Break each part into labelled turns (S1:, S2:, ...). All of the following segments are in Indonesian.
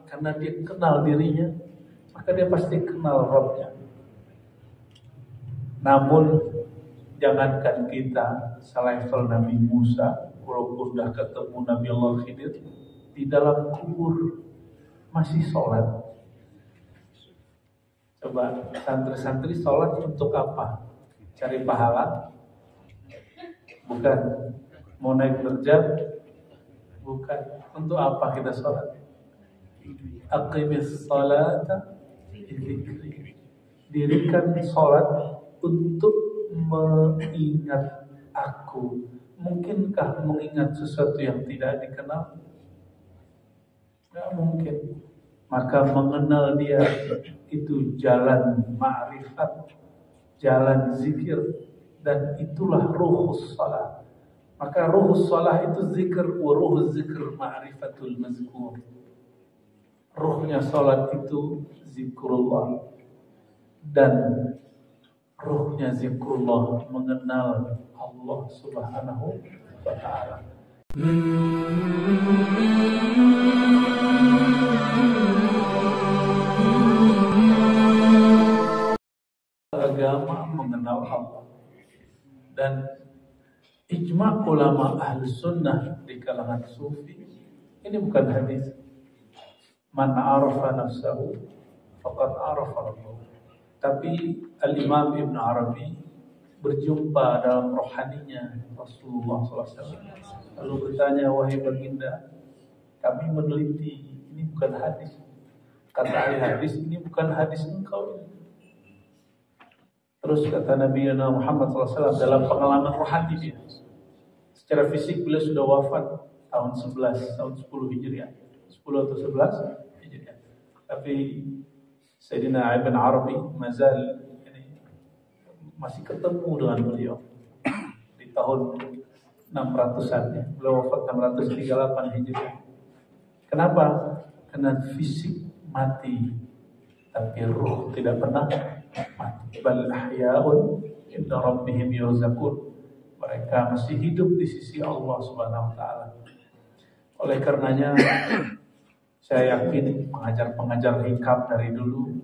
S1: Karena dia kenal dirinya, maka dia pasti kenal Rabbnya. Namun jangankan kita selevel Nabi Musa, walaupun udah ketemu Nabi Allah Khidir, di dalam kubur masih sholat. Coba santri-santri sholat untuk apa? Cari pahala? Bukan. Mau naik derajat? Bukan. Untuk apa kita sholat? Aqimis sholata dzikri. Dirikan sholat untuk mengingat aku. Mungkinkah mengingat sesuatu yang tidak dikenal? Tidak mungkin. Maka mengenal dia itu jalan ma'rifat, jalan zikir, dan itulah ruhus salah. Maka ruhus salah itu zikir, wa ruhus zikir ma'rifatul mazkur. Ruhnya salat itu zikrullah, dan ruhnya zikrullah mengenal Allah Subhanahu wa ta'ala. Agama mengenal Allah, dan ijma' ulama ahli sunnah di kalangan sufi ini bukan hadis. Man arafa nafsahu faqad arafa rabbahu. Tapi Al-Imam Ibn Arabi berjumpa dalam rohaninya Rasulullah SAW. Lalu bertanya, wahai baginda, kami meneliti, ini bukan hadis. Kata ahli hadis, ini bukan hadis engkau. Terus kata Nabi Muhammad SAW dalam pengalaman rohani dia. Secara fisik beliau sudah wafat tahun 11, tahun 10 Hijriah. 10 atau 11 Hijriah. Tapi Sayyidina Ibn Arabi mazal masih ketemu dengan beliau di tahun 600-an ya. Beliau wafat 638 Hijriah. Kenapa? Karena fisik mati, tapi ruh tidak pernah mati. Bal ahya'un inda rabbihim yurzaqun. Mereka masih hidup di sisi Allah Subhanahu wa taala. Oleh karenanya saya yakin pengajar-pengajar hikam dari dulu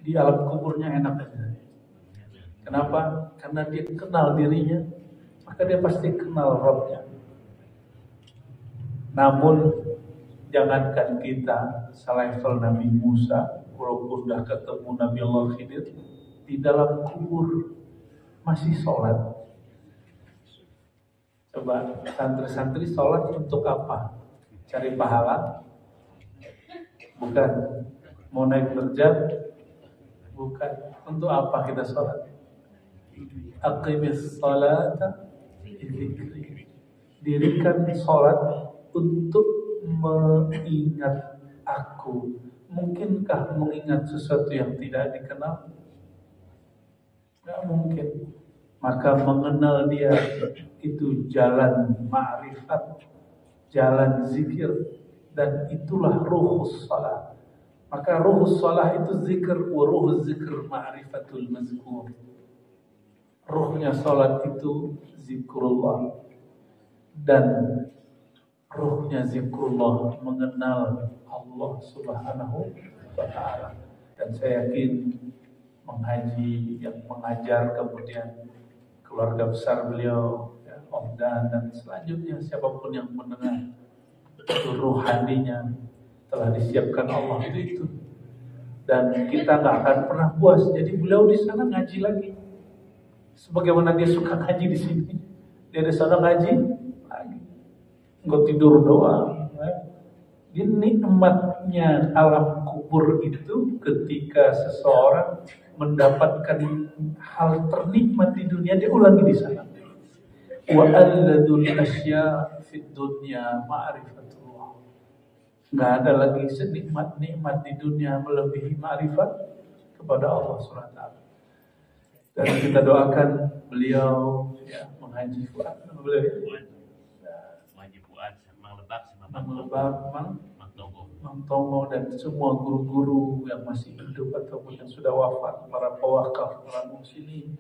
S1: di alam kuburnya enak aja. Kenapa? Karena dia kenal dirinya, maka dia pasti kenal Rabbnya. Namun jangankan kita selevel Nabi Musa, walaupun udah ketemu Nabi Allah Khidir, di dalam kubur masih sholat. Coba santri-santri sholat untuk apa? Cari pahala? Bukan. Mau naik derajat? Bukan. Untuk apa kita sholat? Aqimis sholata dzikri. Dirikan sholat untuk mengingat aku. Mungkinkah mengingat sesuatu yang tidak dikenal? Tidak mungkin. Maka mengenal dia itu jalan ma'rifat, jalan zikir, dan itulah ruhus salah. Maka ruhus salah itu zikir, wa ruhus zikir ma'rifatul mazkur. Ruhnya salat itu zikrullah, dan ruhnya zikrullah mengenal Allah Subhanahu wa ta'ala. Dan saya yakin mengaji, yang mengajar, kemudian keluarga besar beliau, ya, Om dan selanjutnya siapapun yang mendengar, itu ruhaninya telah disiapkan Allah itu. Dan kita nggak akan pernah puas. Jadi beliau di sana ngaji lagi, sebagaimana dia suka ngaji di sini. Dia di sana ngaji lagi, nggak tidur doang. Ini nikmatnya alam kubur itu ketika seseorang mendapatkan hal ternikmat di dunia, dia ulangi di sana. Wa alladul asya fid dunya ma'rifatullah. Enggak ada lagi senikmat-nikmat di dunia melebihi ma'rifat kepada Allah SWT. Dan kita doakan beliau ya, mengaji Fuad, beliau ya.
S2: Mengaji Fuad, Mang Lebak sama
S1: Mang Tomo, dan semua guru-guru yang masih hidup ataupun yang sudah wafat, para pewakaf, para muslimin,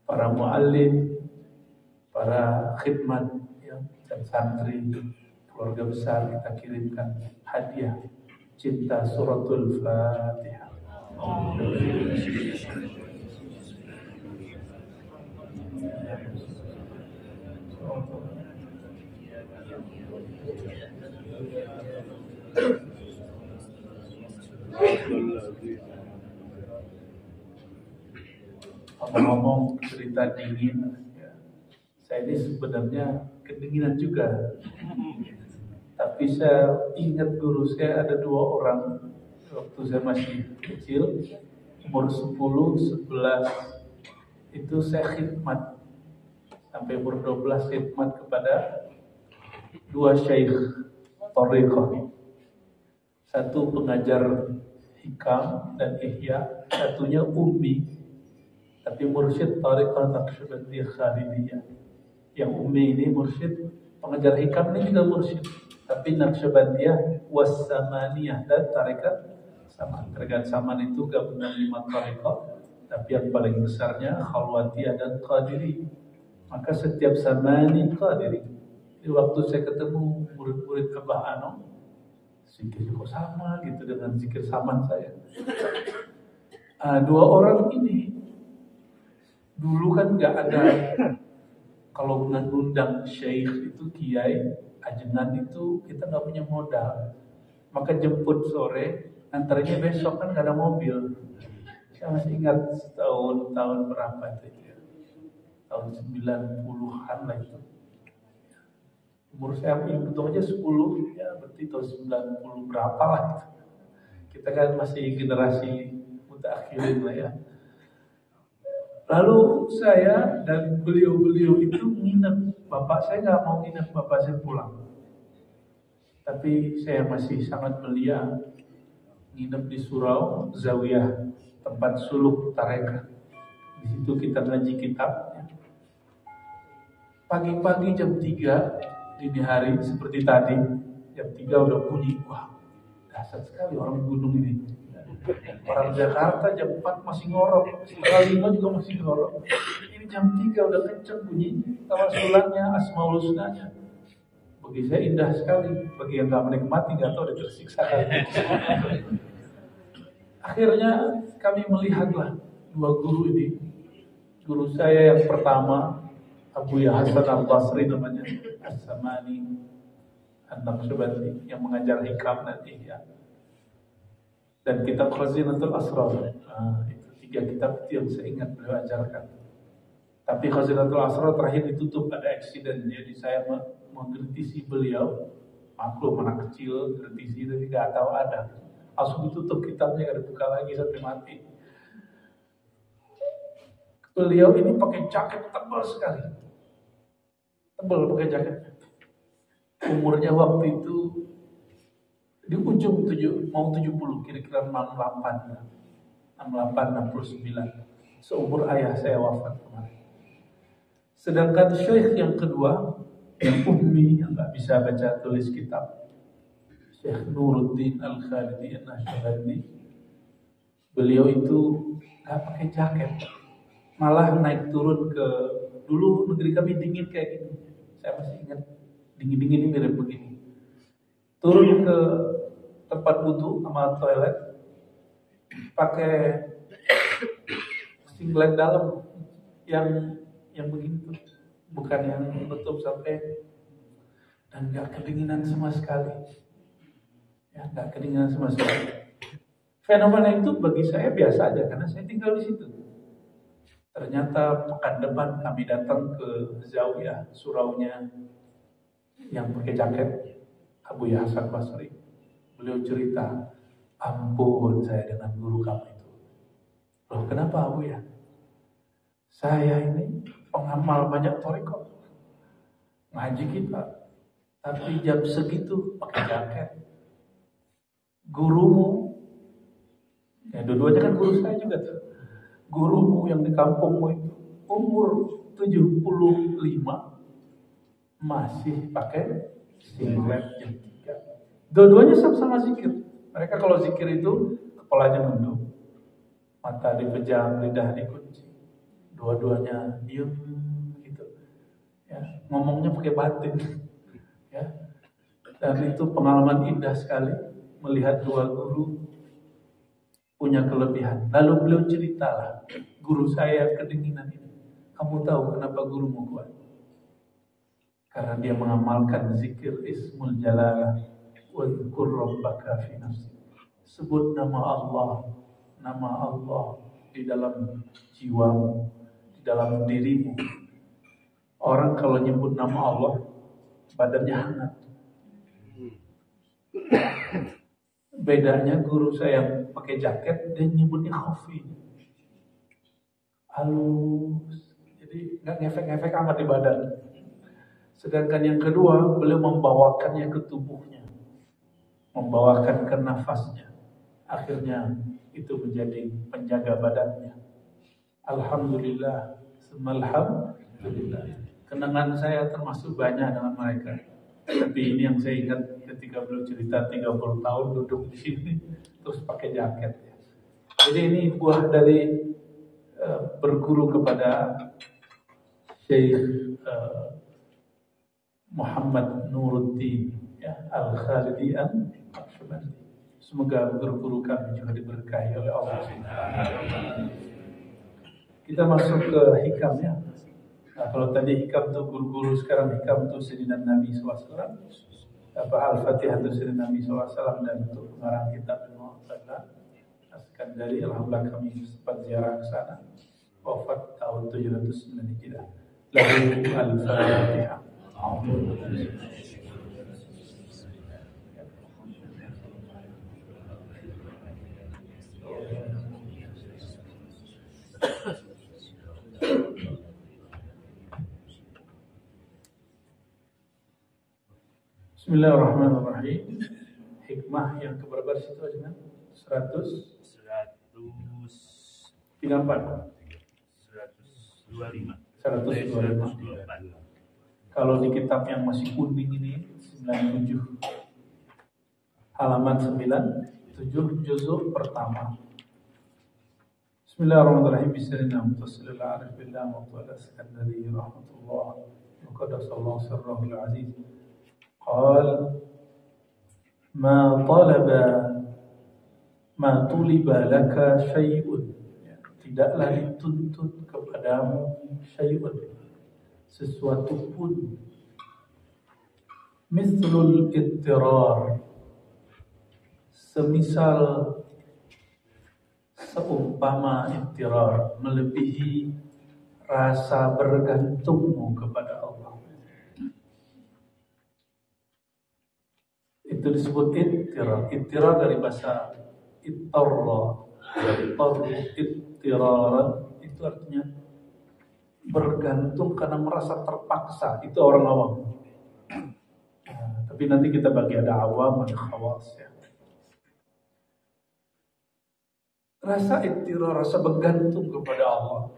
S1: para muallim, para khidmat ya, dan santri, keluarga besar, kita kirimkan hadiah cinta suratul Fatihah. Ngomong-ngomong cerita dingin, ya, saya ini sebenarnya kedinginan juga. Tapi saya ingat guru saya ada 2 orang waktu saya masih kecil, umur 10, 11 itu saya khidmat sampai umur 12 khidmat kepada 2 syekh thariqah. Satu pengajar hikam dan ihya, satunya ummi tapi mursyid thariqah Naqsyabandiyah Khalidiyah. Yang ummi ini mursyid, pengajar hikam ini juga mursyid, tapi Naqsyabandiyah was-Samaniyah dan tarekat Saman. Tarekat Saman itu gabungan 5 tarekat, tapi yang paling besarnya Khalwatiyah dan Qadiri. Maka setiap Samani Qadiri. Di waktu saya ketemu murid-murid Abah Anom, zikir kok sama gitu dengan zikir Saman saya. 2 orang ini dulu kan nggak ada, kalau mengundang syekh itu kiai ajengan itu kita nggak punya modal, maka jemput sore, antaranya besok kan nggak ada mobil. Saya masih ingat tahun berapa itu ya, tahun 90-an lah itu. Umur saya hitung aja 10, ya berarti tahun 90 berapa lah itu. Kita kan masih generasi mutakhirin lah ya. Lalu saya dan beliau-beliau itu nginep. Bapak saya nggak mau nginep, bapak saya pulang. Tapi saya masih sangat belia nginep di surau Zawiyah, tempat suluk tarekat. Di situ kita ngaji kitab. Pagi-pagi jam 3 dini hari seperti tadi, jam 3 udah bunyi. Wah, dahsyat sekali orang gunung ini. Orang Jakarta jam 4 masih ngorok, setengah 5 juga masih ngorok. Ini jam 3 udah kenceng bunyi tawasulnya, asmaul husnanya. Bagi saya indah sekali. Bagi yang gak menikmati gak tahu udah tersiksa. Akhirnya kami melihatlah 2 guru ini. Guru saya yang pertama Abu Ya Hasan Al-Basri namanya, As-Samani An-Naqsyabandi, yang mengajar hikam dan ihya, dan kitab Khazinatul Asrar. Itu 3 kitab itu yang saya ingat beliau ajarkan. Tapi Khazinatul Asrar terakhir ditutup, ada eksiden, jadi saya mengkritisi beliau. Maklum anak kecil kritisi tapi nggak tahu ada, langsung ditutup kitabnya, nggak dibuka lagi sampai mati. Beliau ini pakai jaket tebal sekali, tebal pakai jaketnya. Umurnya waktu itu di ujung mau 70, kira-kira 68, 69, seumur ayah saya wafat kemarin. Sedangkan syekh yang kedua, yang ummi, yang nggak bisa baca tulis kitab, Syekh Nuruddin Al-Khalidi An-Naqsyabandi, beliau itu nggak pakai jaket, malah naik turun ke, dulu negeri kami dingin kayak gini, saya masih ingat dingin-dingin ini mirip begini, turun ke tempat wudu sama toilet pakai singlet dalam yang begitu, bukan yang menutup sampai, dan nggak kedinginan sama sekali, ya nggak kedinginan sama sekali. Fenomena itu bagi saya biasa aja karena saya tinggal di situ. Ternyata pekan depan kami datang ke Zawiyah, suraunya yang pakai jaket, Abu Ya Hasan Basri. Beliau cerita, ampun saya dengan guru kamu itu. Loh kenapa Abu ya? Saya ini pengamal banyak thariqah, ngaji kita, tapi jam segitu pakai jaket. Gurumu, ya dua-duanya kan guru saya juga tuh. Gurumu yang di kampungmu itu umur 75 masih pakai singlet jam 3. Dua-duanya sama-sama zikir. Mereka kalau zikir itu kepalanya nunduk, mata dipejam, lidah dikunci. Dua-duanya diem gitu. Ya, ngomongnya pakai batin. Ya. Dan itu pengalaman indah sekali. melihat dua guru punya kelebihan. Lalu beliau ceritalah, guru saya kedinginan ini. Kamu tahu kenapa gurumu kuat? Karena dia mengamalkan zikir ismul jalalah, wadhkur rabbaka fi nafsi. Sebut nama Allah di dalam jiwamu, di dalam dirimu. Orang kalau nyebut nama Allah, badannya hangat. Bedanya guru saya yang pakai jaket, dia nyebutnya khafi, halus. Jadi nggak ngefek-ngefek amat di badan. Sedangkan yang kedua, beliau membawakannya ke tubuhnya, membawakan ke nafasnya. Akhirnya itu menjadi penjaga badannya. Alhamdulillah, alhamdulillah. Kenangan saya termasuk banyak dengan mereka. Tapi ini yang saya ingat ketika beliau cerita 30 tahun duduk di sini terus pakai jaket. Jadi ini buah dari berguru kepada Syekh Muhammad Nuruddin ya, Al-Khalidi Al-Syabandi. Semoga guru-guru kami juga diberkahi oleh Allah. Kita masuk ke hikam ya. Nah, kalau tadi hikam itu guru-guru, sekarang hikam itu Sayyidina Nabi SAW. Al-Fatihah itu Sayyidina Nabi SAW, dan untuk pengarang kitab Al-Mu'tazlah Askandari, alhamdulillah kami sempat ziarah ke sana. Wafat tahun 709 Hijriah. Lalu Al-Fatihah. Bismillahirrahmanirrahim. Hikmah yang keberapa di situ aja kan? 134. 125. Kalau di kitab yang masih kuning ini 97. Halaman 97 juzuk pertama. Bismillahirrahmanirrahim. Bismillahirrahmanirrahim. Bismillahirrahmanirrahim. Rahmatullah. Qaddasallahu sirrahul aziz. Qal ma tuliba laka syai'un, tidaklah dituntut kepadamu syai'un, sesuatu pun, mithlul ittirar, semisal seumpama ittirar, melebihi rasa bergantungmu kepada Allah. Itu disebut ittirar. Ittirar dari bahasa ittarra, ittiraran itu artinya bergantung karena merasa terpaksa. Itu orang awam. Nah, tapi nanti kita bagi ada awam, ada khawas ya. Rasa ittirar, rasa bergantung kepada Allah.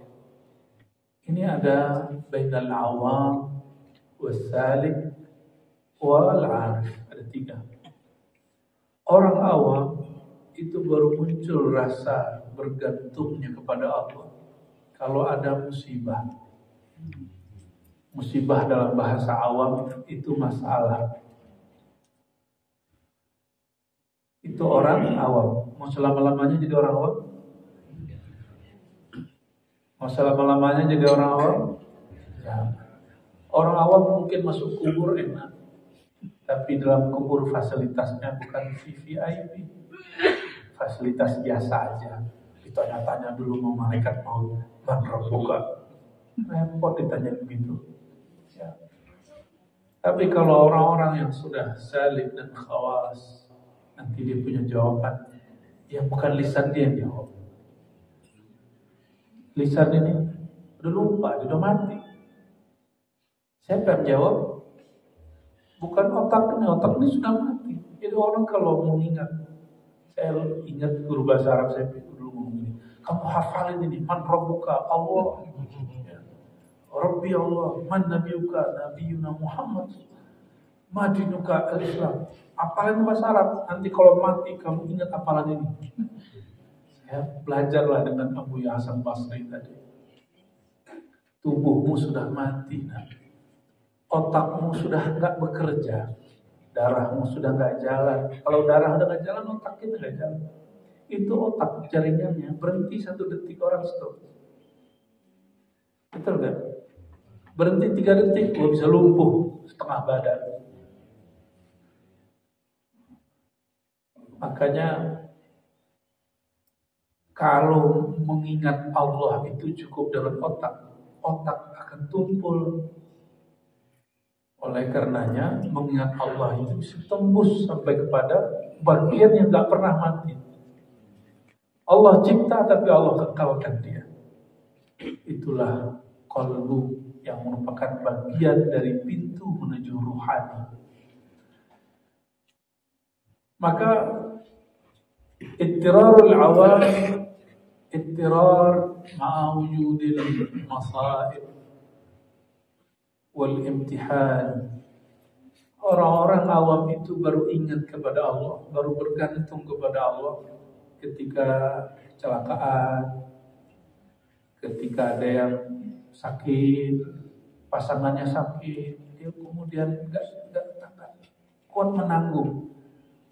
S1: Ini ada bainal awam wasalik wal arif. Ada 3. Orang awam itu baru muncul rasa bergantungnya kepada Allah kalau ada musibah. Musibah dalam bahasa awam itu masalah. Itu orang awam. Mau selama-lamanya jadi orang awam? Mau selama-lamanya jadi orang awam? Ya. Orang awam mungkin masuk kubur enak, tapi dalam kubur fasilitasnya bukan VVIP, fasilitas biasa aja. Ditanya-tanya dulu mau malaikat maut, man rabbuka, repot ditanya begitu. Ya. Tapi kalau orang-orang yang sudah salib dan khawas, nanti dia punya jawaban yang bukan lisan dia yang jawab. Lisan ini udah lupa, dia udah mati. Siapa yang jawab? Bukan otak ini sudah mati. Jadi orang kalau mengingat, saya ingat guru bahasa Arab saya dulu ngomong ini, kamu hafalin ini, man rabbuka, Allah, ya. Rabbi Allah, man nabiyuka, nabiyuna Muhammad, madinuka al-Islam. Hafalin bahasa Arab, nanti kalau mati kamu ingat hafalan ini. Saya belajarlah dengan Abu Hasan Basri tadi. Tubuhmu sudah mati, otakmu sudah enggak bekerja. darahmu sudah nggak jalan. Kalau darah udah nggak jalan, otak kita nggak jalan. Itu otak jaringannya berhenti 1 detik, orang stop. Betul nggak? Berhenti 3 detik, gua bisa lumpuh setengah badan. Makanya kalau mengingat Allah itu cukup dengan otak, otak akan tumpul. Oleh karenanya mengingat Allah itu bisa tembus sampai kepada bagian yang gak pernah mati. Allah cipta tapi Allah kekalkan dia. Itulah qalbu yang merupakan bagian dari pintu menuju ruhani. Maka ittirarul awam, ittirar ma'a wujudil masaib wal imtihan. Orang-orang awam itu baru ingat kepada Allah, baru bergantung kepada Allah ketika kecelakaan, ketika ada yang sakit, pasangannya sakit, dia kemudian nggak kuat menanggung.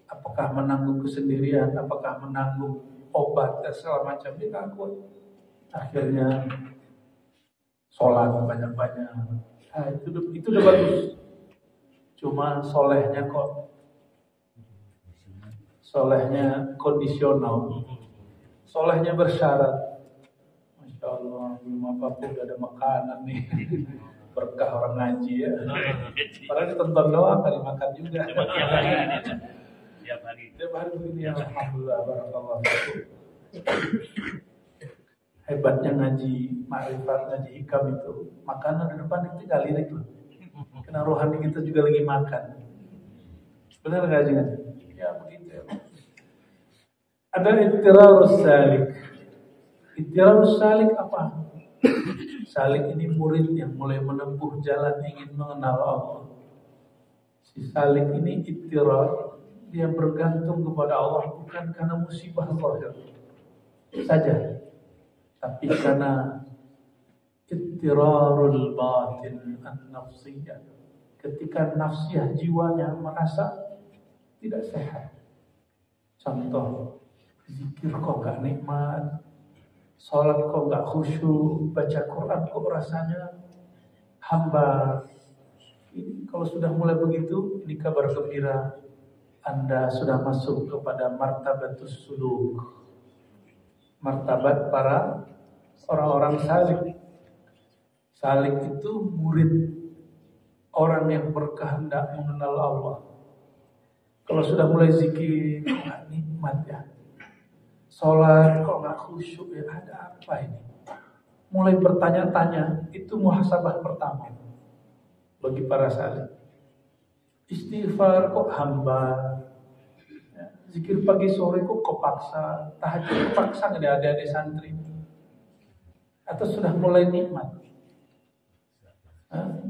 S1: Apakah menanggung kesendirian, apakah menanggung obat dan segala macam, dia nggak kuat. Akhirnya sholat banyak-banyak. Nah, itu udah bagus. Cuma solehnya kok, solehnya kondisional, solehnya bersyarat. Masya Allah, belum apa-apa udah ada makanan nih. Berkah orang ngaji ya. Padahal ditonton doang, kali makan juga. Tiap hari begini ya, alhamdulillah, barakallah. Hebatnya ngaji ma'rifat, ngaji hikam itu, makanan di depan itu tinggal lirik loh. Karena rohani kita juga lagi makan. Benar nggak sih? Ya begitu ya. Ada ittirarus salik. Ittirarus salik apa? Salik ini murid yang mulai menempuh jalan ingin mengenal Allah. Si salik ini ittirar, dia bergantung kepada Allah bukan karena musibah zahir saja, tapi karena ittirarul batin an-nafsiyah. Ketika nafsiyah jiwanya merasa tidak sehat. Contoh, zikir kok gak nikmat, sholat kok gak khusyuk, baca Quran kok rasanya hambar. Ini kalau sudah mulai begitu, ini kabar gembira. Anda sudah masuk kepada martabatus suluk, martabat para orang-orang salik. Salik itu murid, orang yang berkehendak mengenal Allah. Kalau sudah mulai zikir, kok gak nikmat ya, sholat kok gak khusyuk ya, ada apa ini? Mulai bertanya-tanya, itu muhasabah pertama bagi para salik. Istighfar kok hambar, ya, zikir pagi sore kok kepaksa, tahajud kepaksa nggak ada adik santri, atau sudah mulai nikmat.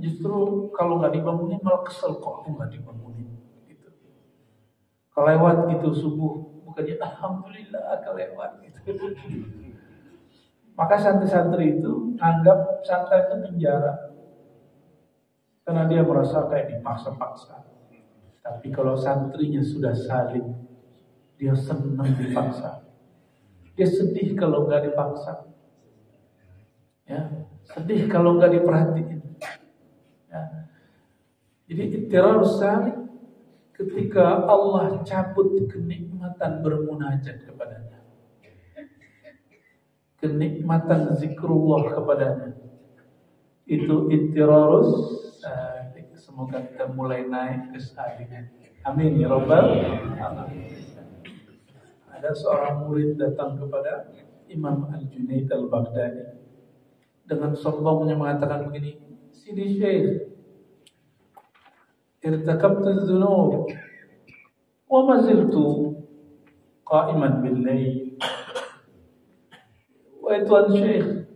S1: Justru kalau nggak dibangunin malah kesel, kok aku nggak dibangunin. Gitu. Kalau lewat gitu subuh, bukannya alhamdulillah kelewat gitu. Maka santri-santri itu anggap santai itu penjara, karena dia merasa kayak dipaksa-paksa. Tapi kalau santrinya sudah salim, dia senang dipaksa. Dia sedih kalau nggak dipaksa. Ya, sedih kalau nggak diperhatiin. Ya. Jadi ittirarus salik ketika Allah cabut kenikmatan bermunajat kepadanya, kenikmatan zikrullah kepadanya, itu ittirarus salik. Semoga kita mulai naik ke salikan. Amin ya rabbal alamin. Ada seorang murid datang kepada Imam Al-Junaid Al-Baghdadi dengan sombongnya mengatakan begini, Sidi Syekh, irtakabtu dzunub wa ma ziltu qa'iman bil lail. Wahai Tuan Syekh,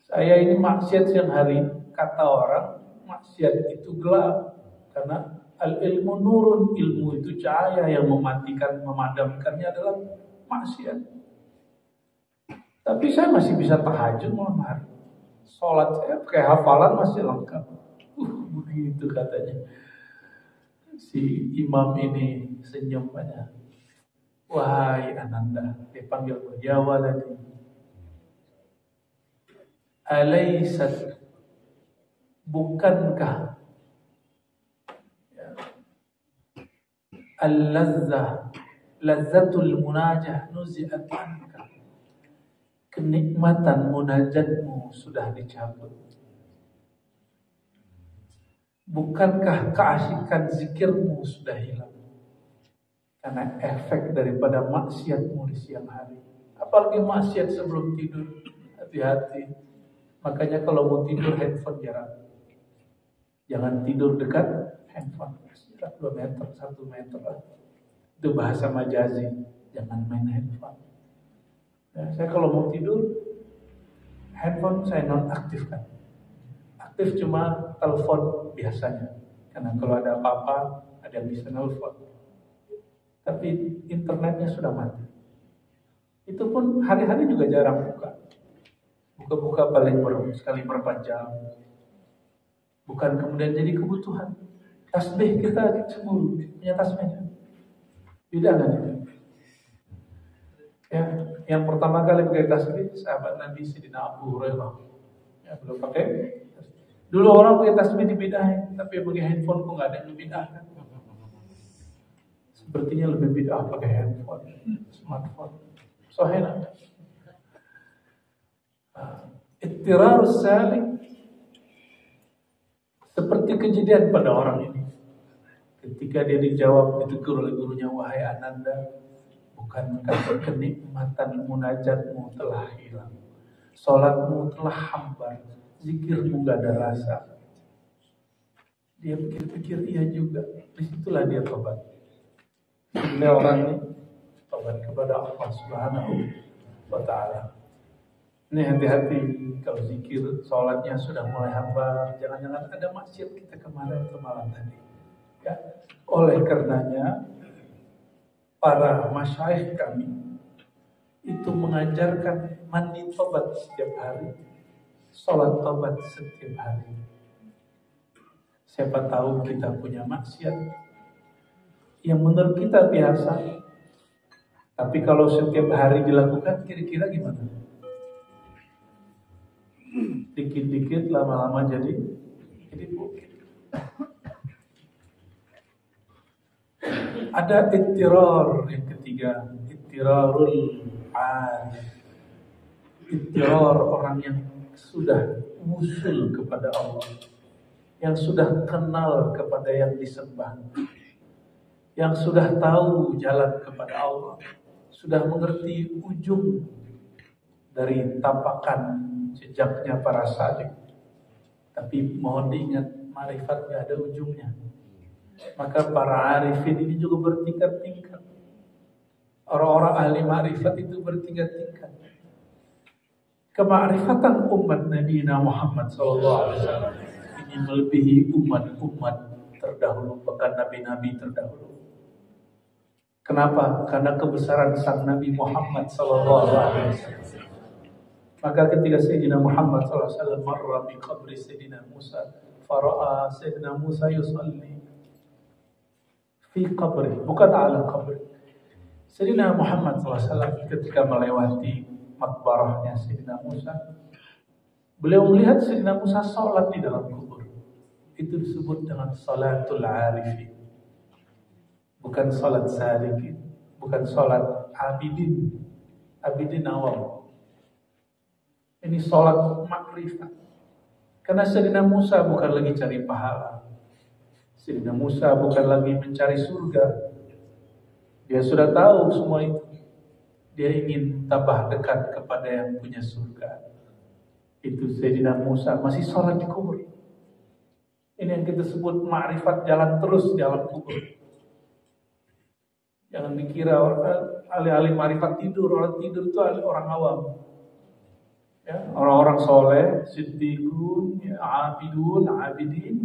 S1: saya ini maksiat siang hari. Kata orang, maksiat itu gelap, karena al-ilmu nurun, ilmu itu cahaya, yang mematikan, memadamkannya adalah maksiat. Tapi saya masih bisa tahajud malam hari. Sholat saya pakai hafalan masih lengkap. Begitu katanya. Si imam ini senyum aja. Wahai Ananda, dia panggil ya waladi. Alaysat, bukankah al-lazzah, lazzatul munajah nuzi'at anka, kenikmatan munajatmu sudah dicabut. Bukankah keasikan zikirmu sudah hilang karena efek daripada maksiatmu di siang hari. Apalagi maksiat sebelum tidur. Hati-hati. Makanya kalau mau tidur handphone jarang. Jangan tidur dekat handphone. Sekitar 2 meter, 1 meter lah. Itu bahasa majazi. Jangan main handphone. Ya, saya kalau mau tidur, handphone saya nonaktifkan. Aktif cuma telepon biasanya. Karena kalau ada apa-apa, ada yang bisa nelfon. Tapi internetnya sudah mati. Itu pun hari-hari juga jarang buka. Buka-buka paling sekali berapa jam. Bukan kemudian jadi kebutuhan. Tasbih kita semua punya tasbihnya. Beda kan itu? Ya, yang pertama kali pakai tasbih sahabat Nabi Sayyidina Abu Hurairah. Ya, belum pakai. Dulu orang pakai tasbih dibidahin, tapi pakai handphone kok nggak ada yang dibidahkan. Sepertinya lebih bid'ah pakai handphone, smartphone. Soalnya ittirarus salik seperti kejadian pada orang ini. Ketika dia dijawab, ditegur oleh gurunya, wahai Ananda, bukankah kenikmatan munajatmu telah hilang, sholatmu telah hambar, zikirmu gak ada rasa. Dia pikir-pikir iya juga. Disitulah dia tobat. Ini orang ini tobat kepada Allah Subhanahu wa Ta'ala. Ini hati-hati kalau zikir, sholatnya sudah mulai hambar. Jangan-jangan ada maksiat kita kemarin malam tadi. Ya, oleh karenanya para masyayikh kami itu mengajarkan mandi tobat setiap hari, sholat tobat setiap hari. Siapa tahu kita punya maksiat yang menurut kita biasa, tapi kalau setiap hari dilakukan, kira-kira gimana? Dikit-dikit, lama-lama jadi bukit. Ada ittirar yang ketiga, ittirarul arif. Ittirar orang yang sudah wusul kepada Allah, yang sudah kenal kepada yang disembah, yang sudah tahu jalan kepada Allah, sudah mengerti ujung dari tapakan jejaknya para sadiq. Tapi mohon diingat, marifat gak ada ujungnya. Maka para arifin ini juga bertingkat-tingkat. Orang-orang ahli marifat itu bertingkat-tingkat. Kemakrifatan umat Nabi Muhammad SAW ini melebihi umat-umat terdahulu, bahkan nabi-nabi terdahulu. Kenapa? Karena kebesaran sang Nabi Muhammad SAW. Maka ketika Sayyidina Muhammad SAW marra bi qabri Sayyidina Musa, fara'a Sayyidina Musa yusalli fi qabri, bukan ala qabri. Sayyidina Muhammad SAW ketika melewati makbarahnya Sayyidina Musa, beliau melihat Sayyidina Musa sholat di dalam kubur. Itu disebut dengan salatul arifin. Bukan sholat salikin, bukan sholat abidin. Abidin awam. Ini sholat makrifat. Karena Sayyidina Musa bukan lagi cari pahala. Sayyidina Musa bukan lagi mencari surga. Dia sudah tahu semua itu. Dia ingin tambah dekat kepada yang punya surga. Itu Sayyidina Musa masih sholat di kubur. Ini yang kita sebut ma'rifat, jalan terus di alam kubur. Jangan dikira ahli-ahli ma'rifat tidur. Orang tidur itu orang awam. Ya, orang-orang soleh, siddiqun, ya, abidun, abidin.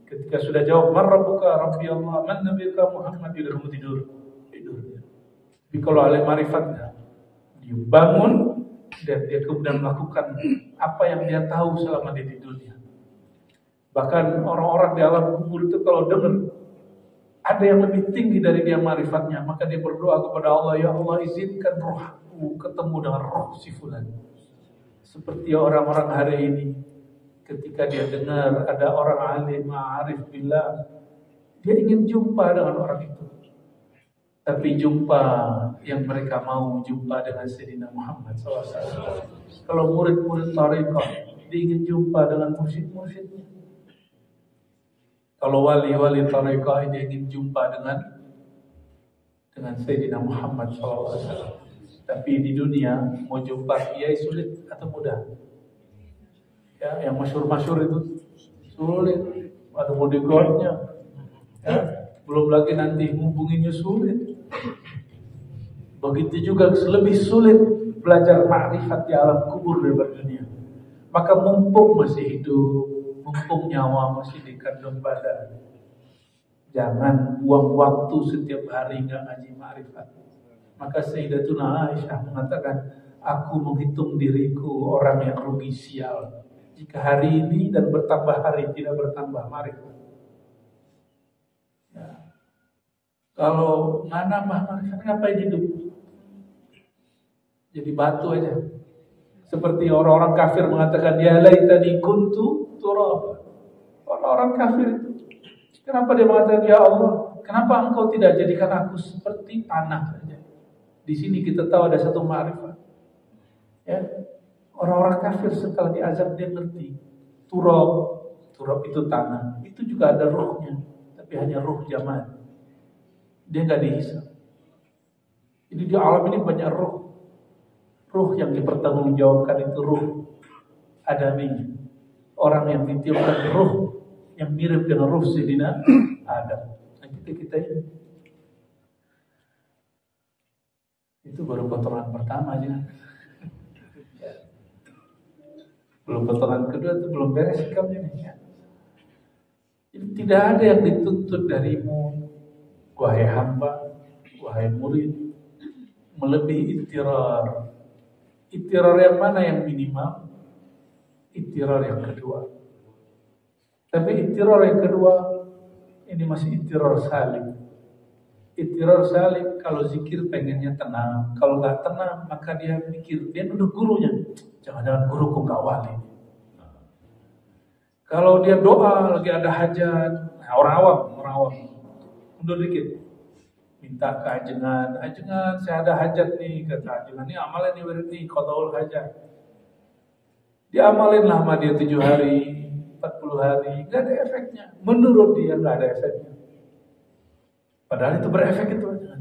S1: Ketika sudah jawab, man rabbuka, rabbi Allah, man nabiyuka Muhammad, dia udah tidur. Tapi kalau ahli ma'rifatnya, dia bangun dan dia kemudian melakukan apa yang dia tahu selama dia di dunia. Bahkan orang-orang di alam kubur itu kalau dengar ada yang lebih tinggi dari dia marifatnya, maka dia berdoa kepada Allah, ya Allah izinkan rohku ketemu dengan roh si fulan. Seperti orang-orang hari ini, ketika dia dengar ada orang alim, ma'arif billah, dia ingin jumpa dengan orang itu. Tapi jumpa yang mereka mau jumpa dengan Sayyidina Muhammad SAW. Kalau murid-murid tarekat, dia ingin jumpa dengan mursyid-mursyidnya. Kalau wali-wali tarekat, dia ingin jumpa dengan Sayyidina Muhammad SAW. Tapi di dunia mau jumpa kiai sulit atau mudah? Ya, yang masyhur-masyhur itu sulit, ada bodyguardnya. Ya, belum lagi nanti hubunginya sulit. Begitu juga lebih sulit belajar ma'rifat di alam kubur daripada dunia. Maka mumpung masih hidup, mumpung nyawa masih di kandung badan, jangan buang waktu setiap hari nggak ngaji ma'rifat. Maka Sayyidatuna Aisyah mengatakan, aku menghitung diriku orang yang rugi sial jika hari ini dan bertambah hari tidak bertambah ma'rifat. Ya. Kalau nggak nambah ma'rifat, ngapain hidup? Jadi batu aja. Seperti orang-orang kafir mengatakan, ya laitani kuntu turab. Orang-orang kafir itu, kenapa dia mengatakan, ya Allah, kenapa engkau tidak jadikan aku seperti tanah saja? Di sini kita tahu ada satu ma'rifat. Ya, orang-orang kafir setelah diazab dia ngerti, turab itu tanah, itu juga ada ruhnya, tapi hanya ruh zaman. Dia nggak dihisab. Jadi di alam ini banyak ruh. Ruh yang dipertanggungjawabkan itu ruh adami. Orang yang ditiupkan ruh yang mirip dengan ruh Sayyidina Adam. Nah, kita ini. Itu baru potongan pertama aja. Belum potongan kedua itu belum beres sikapnya nih. Jadi tidak ada yang dituntut darimu, wahai hamba, wahai murid, melebihi ittirar. Ittirar yang mana yang minimal? Ittirar yang kedua. Tapi ittirar yang kedua ini masih ittirar salim. Ittirar salim kalau zikir pengennya tenang, kalau nggak tenang maka dia mikir, dia nuduh gurunya, jangan-jangan guruku nggak wali. Kalau dia doa lagi ada hajat, orang awam mundur dikit, minta ke ajengan, saya ada hajat nih, kata ajengan, ini amalin nih berarti qadaul hajat. Diamalin lah sama dia 7 hari, 40 hari, nggak ada efeknya. Menurut dia nggak ada efeknya. Padahal itu berefek itu aja.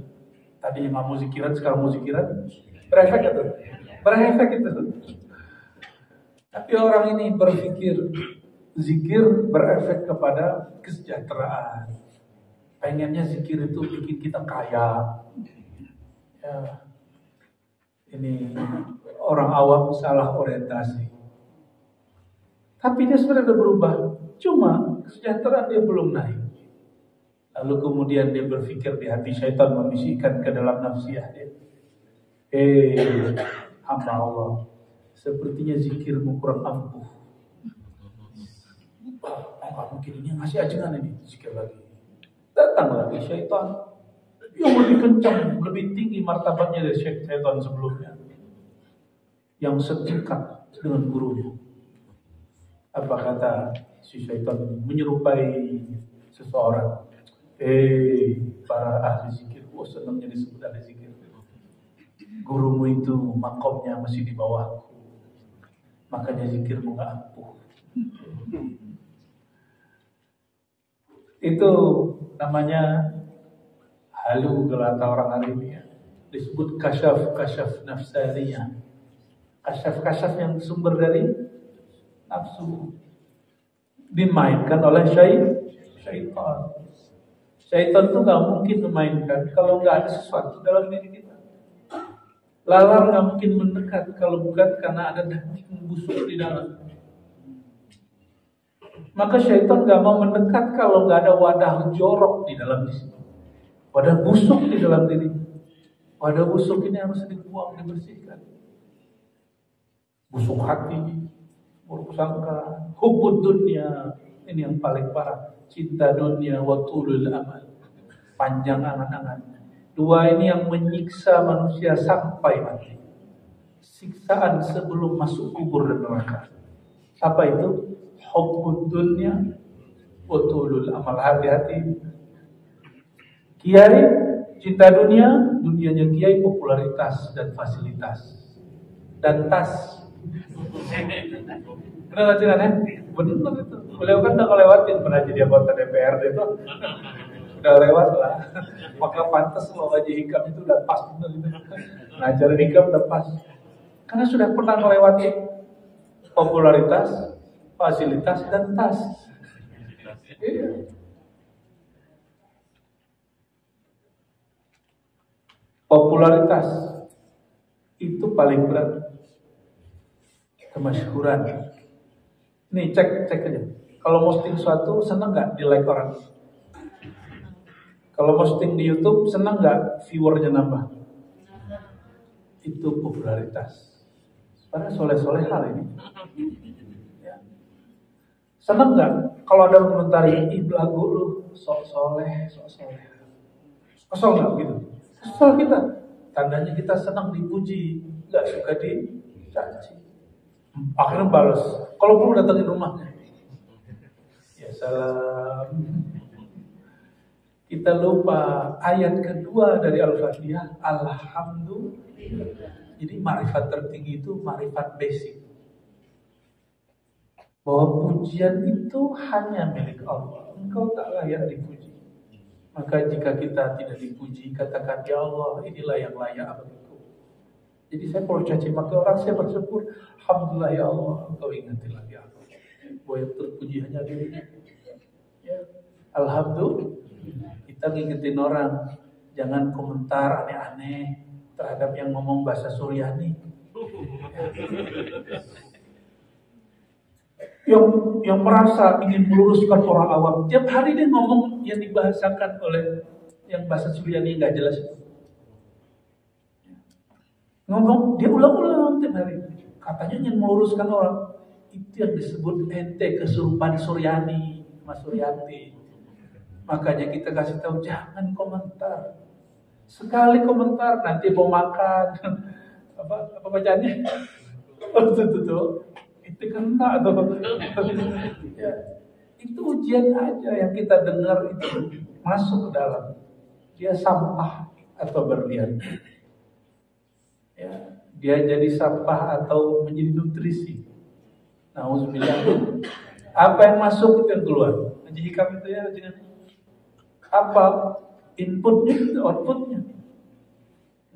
S1: Tadi nggak mau zikiran, sekarang mau zikiran, berefek itu. Berefek itu. Tapi orang ini berpikir zikir berefek kepada kesejahteraan. Pengennya zikir itu bikin kita kaya. Ya. Ini orang awam salah orientasi. Tapi dia sebenarnya sudah berubah. Cuma kesejahteraan dia belum naik. Lalu kemudian dia berpikir di hati syaitan membisikkan ke dalam nafsiyah dia. Hamba Allah, sepertinya zikirmu kurang ampuh. Nggak mungkin ini ngasih ajengan ini, zikir lagi. Datang lagi syaitan yang lebih kencang, lebih tinggi martabatnya dari syaitan sebelumnya, yang setingkat dengan gurunya. Apa kata si syaitan menyerupai seseorang? Para ahli zikir, senangnya disebut ahli zikir. Gurumu itu makomnya masih di bawahku, makanya zikirmu gak ampuh. Itu namanya halu gelata orang hari ini ya. Disebut kasyaf nafsaniyah. Kasyaf yang sumber dari nafsu, dimainkan oleh syaitan. Syaitan itu gak mungkin memainkan kalau gak ada sesuatu dalam diri kita. Lalar gak mungkin mendekat kalau bukan karena ada daging busuk di dalam. Maka syaitan gak mau mendekat kalau gak ada wadah jorok di dalam diri. Wadah busuk di dalam diri. Wadah busuk ini harus dibuang, dibersihkan. Busuk hati, buruk sangka, hubbud dunya, ini yang paling parah. Cinta dunia wa tulul amal. panjang angan-angan. Dua ini yang menyiksa manusia sampai mati. Siksaan sebelum masuk kubur dan neraka. Apa itu? Hubbud dunya wa tulul amal. Hati-hati. Kiai cinta dunia, dunianya kiai popularitas dan fasilitas dan tas. Kenapa ya? Benar itu. Beliau kan udah ngelewatin pernah jadi anggota DPRD itu. Udah lewat lah. Maka pantas loh Haji Hikam itu udah pas benar itu. Ngajar Hikam udah pas. Karena sudah pernah melewati popularitas, fasilitas dan tas. Iya. Popularitas itu paling berat. Kemasyhuran. Nih cek aja. Kalau posting sesuatu seneng nggak di like orang? Kalau posting di YouTube seneng nggak viewernya nambah? Itu popularitas. Padahal soleh-soleh hal ini. Ya. Seneng nggak kalau ada komentari belagu lu sok soleh. Kesel nggak gitu? Kesel kita. Tandanya kita senang dipuji, nggak suka dicaci. Akhirnya balas. Kalau perlu datangin rumahnya. Ya salam. Kita lupa ayat kedua dari Al-Fatihah. Alhamdulillah. Jadi makrifat tertinggi itu makrifat basic. Bahwa pujian itu hanya milik Allah. Engkau tak layak dipuji. Maka jika kita tidak dipuji, katakan ya Allah, inilah yang layak bagiku. Jadi saya kalau caci maki orang, saya bersyukur, alhamdulillah ya Allah, engkau ingatin lagi aku. Bahwa yang terpuji hanya dirinya. Ya. Alhamdulillah. Kita ngingetin orang, jangan komentar aneh-aneh terhadap yang ngomong bahasa Suryani. Yang merasa ingin meluruskan orang awam, tiap hari dia ngomong yang dibahasakan oleh yang bahasa Suryani nggak jelas itu. Ngomong dia ulang-ulang tiap hari, katanya ingin meluruskan orang. Itu yang disebut ente kesurupan Suryani, Mas Suryanti. Makanya kita kasih tahu jangan komentar. Sekali komentar nanti mau makan apa bacaannya? Oh, tuh. Itu kena tuh. Ya, itu ujian aja yang kita dengar itu masuk ke dalam. Dia sampah atau berlian. Ya, dia jadi sampah atau menjadi nutrisi. Nauzubillah. Apa yang masuk itu yang keluar. Haji Hikam itu ya, jangan. Apa inputnya itu outputnya.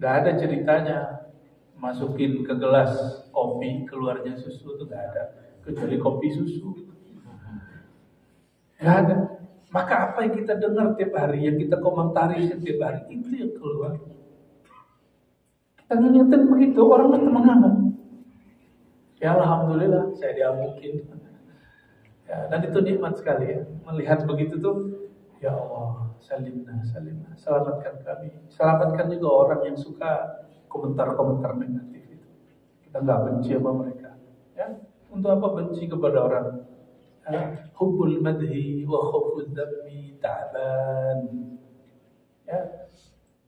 S1: Gak ada ceritanya masukin ke gelas kopi keluarnya susu itu gak ada, kecuali kopi susu. Gak ada. Maka apa yang kita dengar tiap hari, yang kita komentari setiap hari, itu yang keluar. Kita ngingetin begitu, orang itu mengamuk. Ya alhamdulillah saya diamukin. Ya, dan itu nikmat sekali ya, melihat begitu tuh. Ya Allah, salimna, selamatkan kami. Selamatkan juga orang yang suka komentar-komentar negatif itu. Kita nggak benci sama mereka. Ya, untuk apa benci kepada orang? Hubbul madhi wa khawfud dhammi ta'ban. Ya,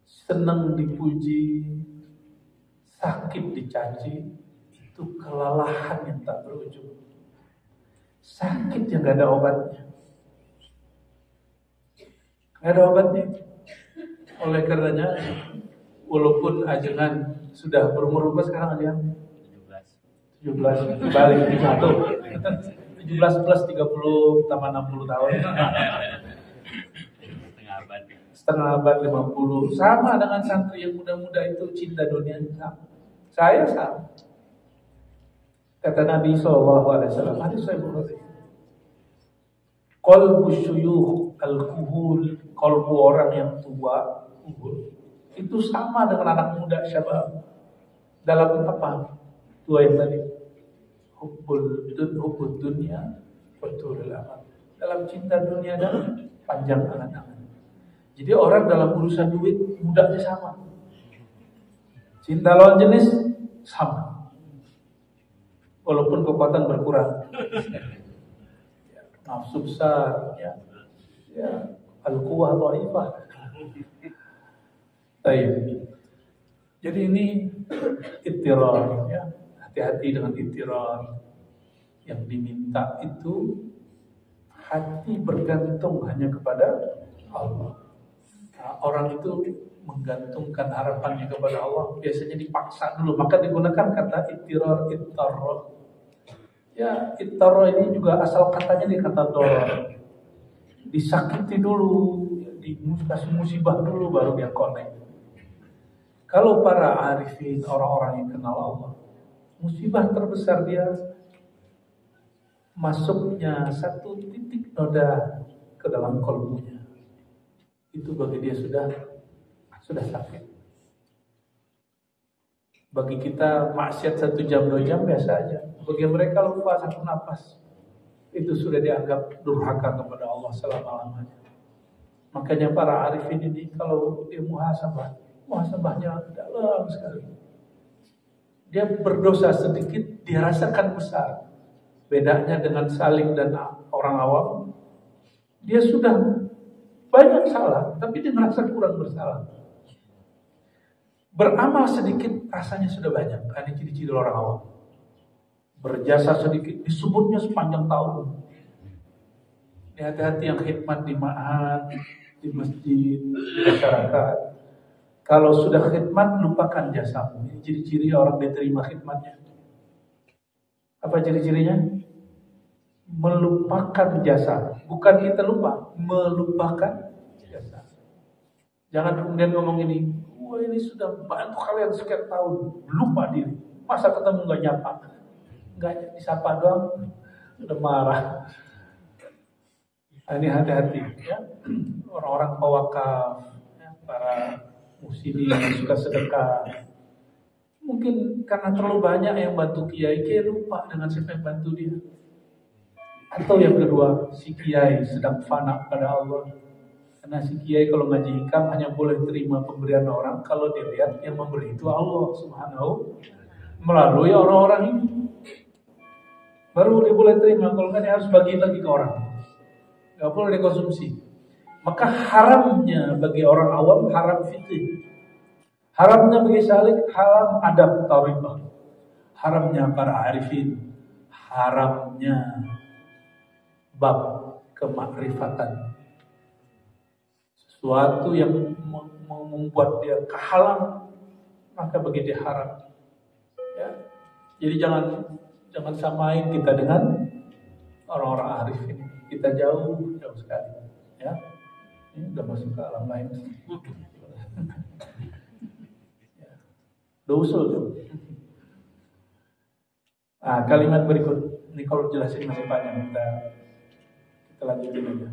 S1: senang dipuji, sakit dicaci, itu kelelahan yang tak berujung. Sakit yang nggak ada obatnya. Nggak ada obatnya. Oleh karenanya, walaupun ajengan sudah berumur sekarang ada yang 17 balik 17 plus 30 tambah 60 tahun. Setengah abad 50. Sama dengan santri yang muda-muda itu, cinta dunia sama. Saya sama. Kata Nabi SAW, hadis Sahih Bukhari. Qalbu syuyukh al-kuhul, kalbu orang yang tua, kuhul, itu sama dengan anak muda syabab. Dalam apa? Dua yang tadi. Hubbud dunya wa tulul amal. Dalam cinta dunia dan panjang angan-angan. Jadi orang dalam urusan duit mudanya sama. Cinta lawan jenis sama. Walaupun kekuatan berkurang. Nafsu besar, ya, al-quwah dhaifah. Baik. Jadi ini ittirar ya. Hati-hati dengan ittirar. Yang diminta itu hati bergantung hanya kepada Allah. Nah, orang itu menggantungkan harapannya kepada Allah biasanya dipaksa dulu, maka digunakan kata ittirar. Ya, ittirar ini juga asal katanya dari kata doror. Disakiti dulu, dikasih musibah dulu baru dia connect. Kalau para arifin, orang-orang yang kenal Allah, musibah terbesar dia masuknya satu titik noda ke dalam kolbunya. Itu bagi dia sudah sakit. Bagi kita maksiat 1 jam 2 jam biasa aja. Bagi mereka lupa satu nafas, itu sudah dianggap durhaka kepada Allah selama-lamanya. Makanya para arifin ini kalau dia muhasabahnya dalam sekali. Dia berdosa sedikit, dia rasakan besar. Bedanya dengan Salim dan orang awam, dia sudah banyak salah, tapi dia merasa kurang bersalah. Beramal sedikit, rasanya sudah banyak. Ini ciri-ciri orang awam. Berjasa sedikit, disebutnya sepanjang tahun. Hati-hati yang khidmat di ma'had, di masjid, di masyarakat. Kalau sudah khidmat, lupakan jasamu. Ini ciri-ciri orang diterima khidmatnya. Apa ciri-cirinya? Melupakan jasa. Bukan kita lupa, melupakan jasa. Jangan kemudian ngomong ini, wah ini sudah bantu kalian sekian tahun, lupa diri. Masa ketemu gak nyapa? Gak disapa doang, udah marah. Ini hati-hati ya. Orang-orang pewakaf, ya, para muslimin yang suka sedekah. Mungkin karena terlalu banyak yang bantu kiai lupa dengan siapa yang bantu dia. Atau yang kedua, si kiai sedang fana pada Allah. Karena si kiai kalau ngaji hikam hanya boleh terima pemberian orang kalau dilihat yang memberi itu Allah Subhanahu melalui orang-orang ini. Baru dia boleh terima, kalau nggak dia harus bagi-bagi ke orang. Nggak boleh dikonsumsi. Maka haramnya bagi orang awam haram fikih. Haramnya bagi salik haram adab tariqah. Haramnya para arifin. Haramnya bab kemakrifatan. Sesuatu yang membuat dia kehalang, maka bagi dia haram. Ya. Jadi jangan samain kita dengan orang-orang arif ini. Kita jauh sekali. Ya. Ini udah masuk ke alam lain. Ya. Usul tuh. Nah, kalimat berikut ini kalau jelasin masih panjang, kita lanjutin aja.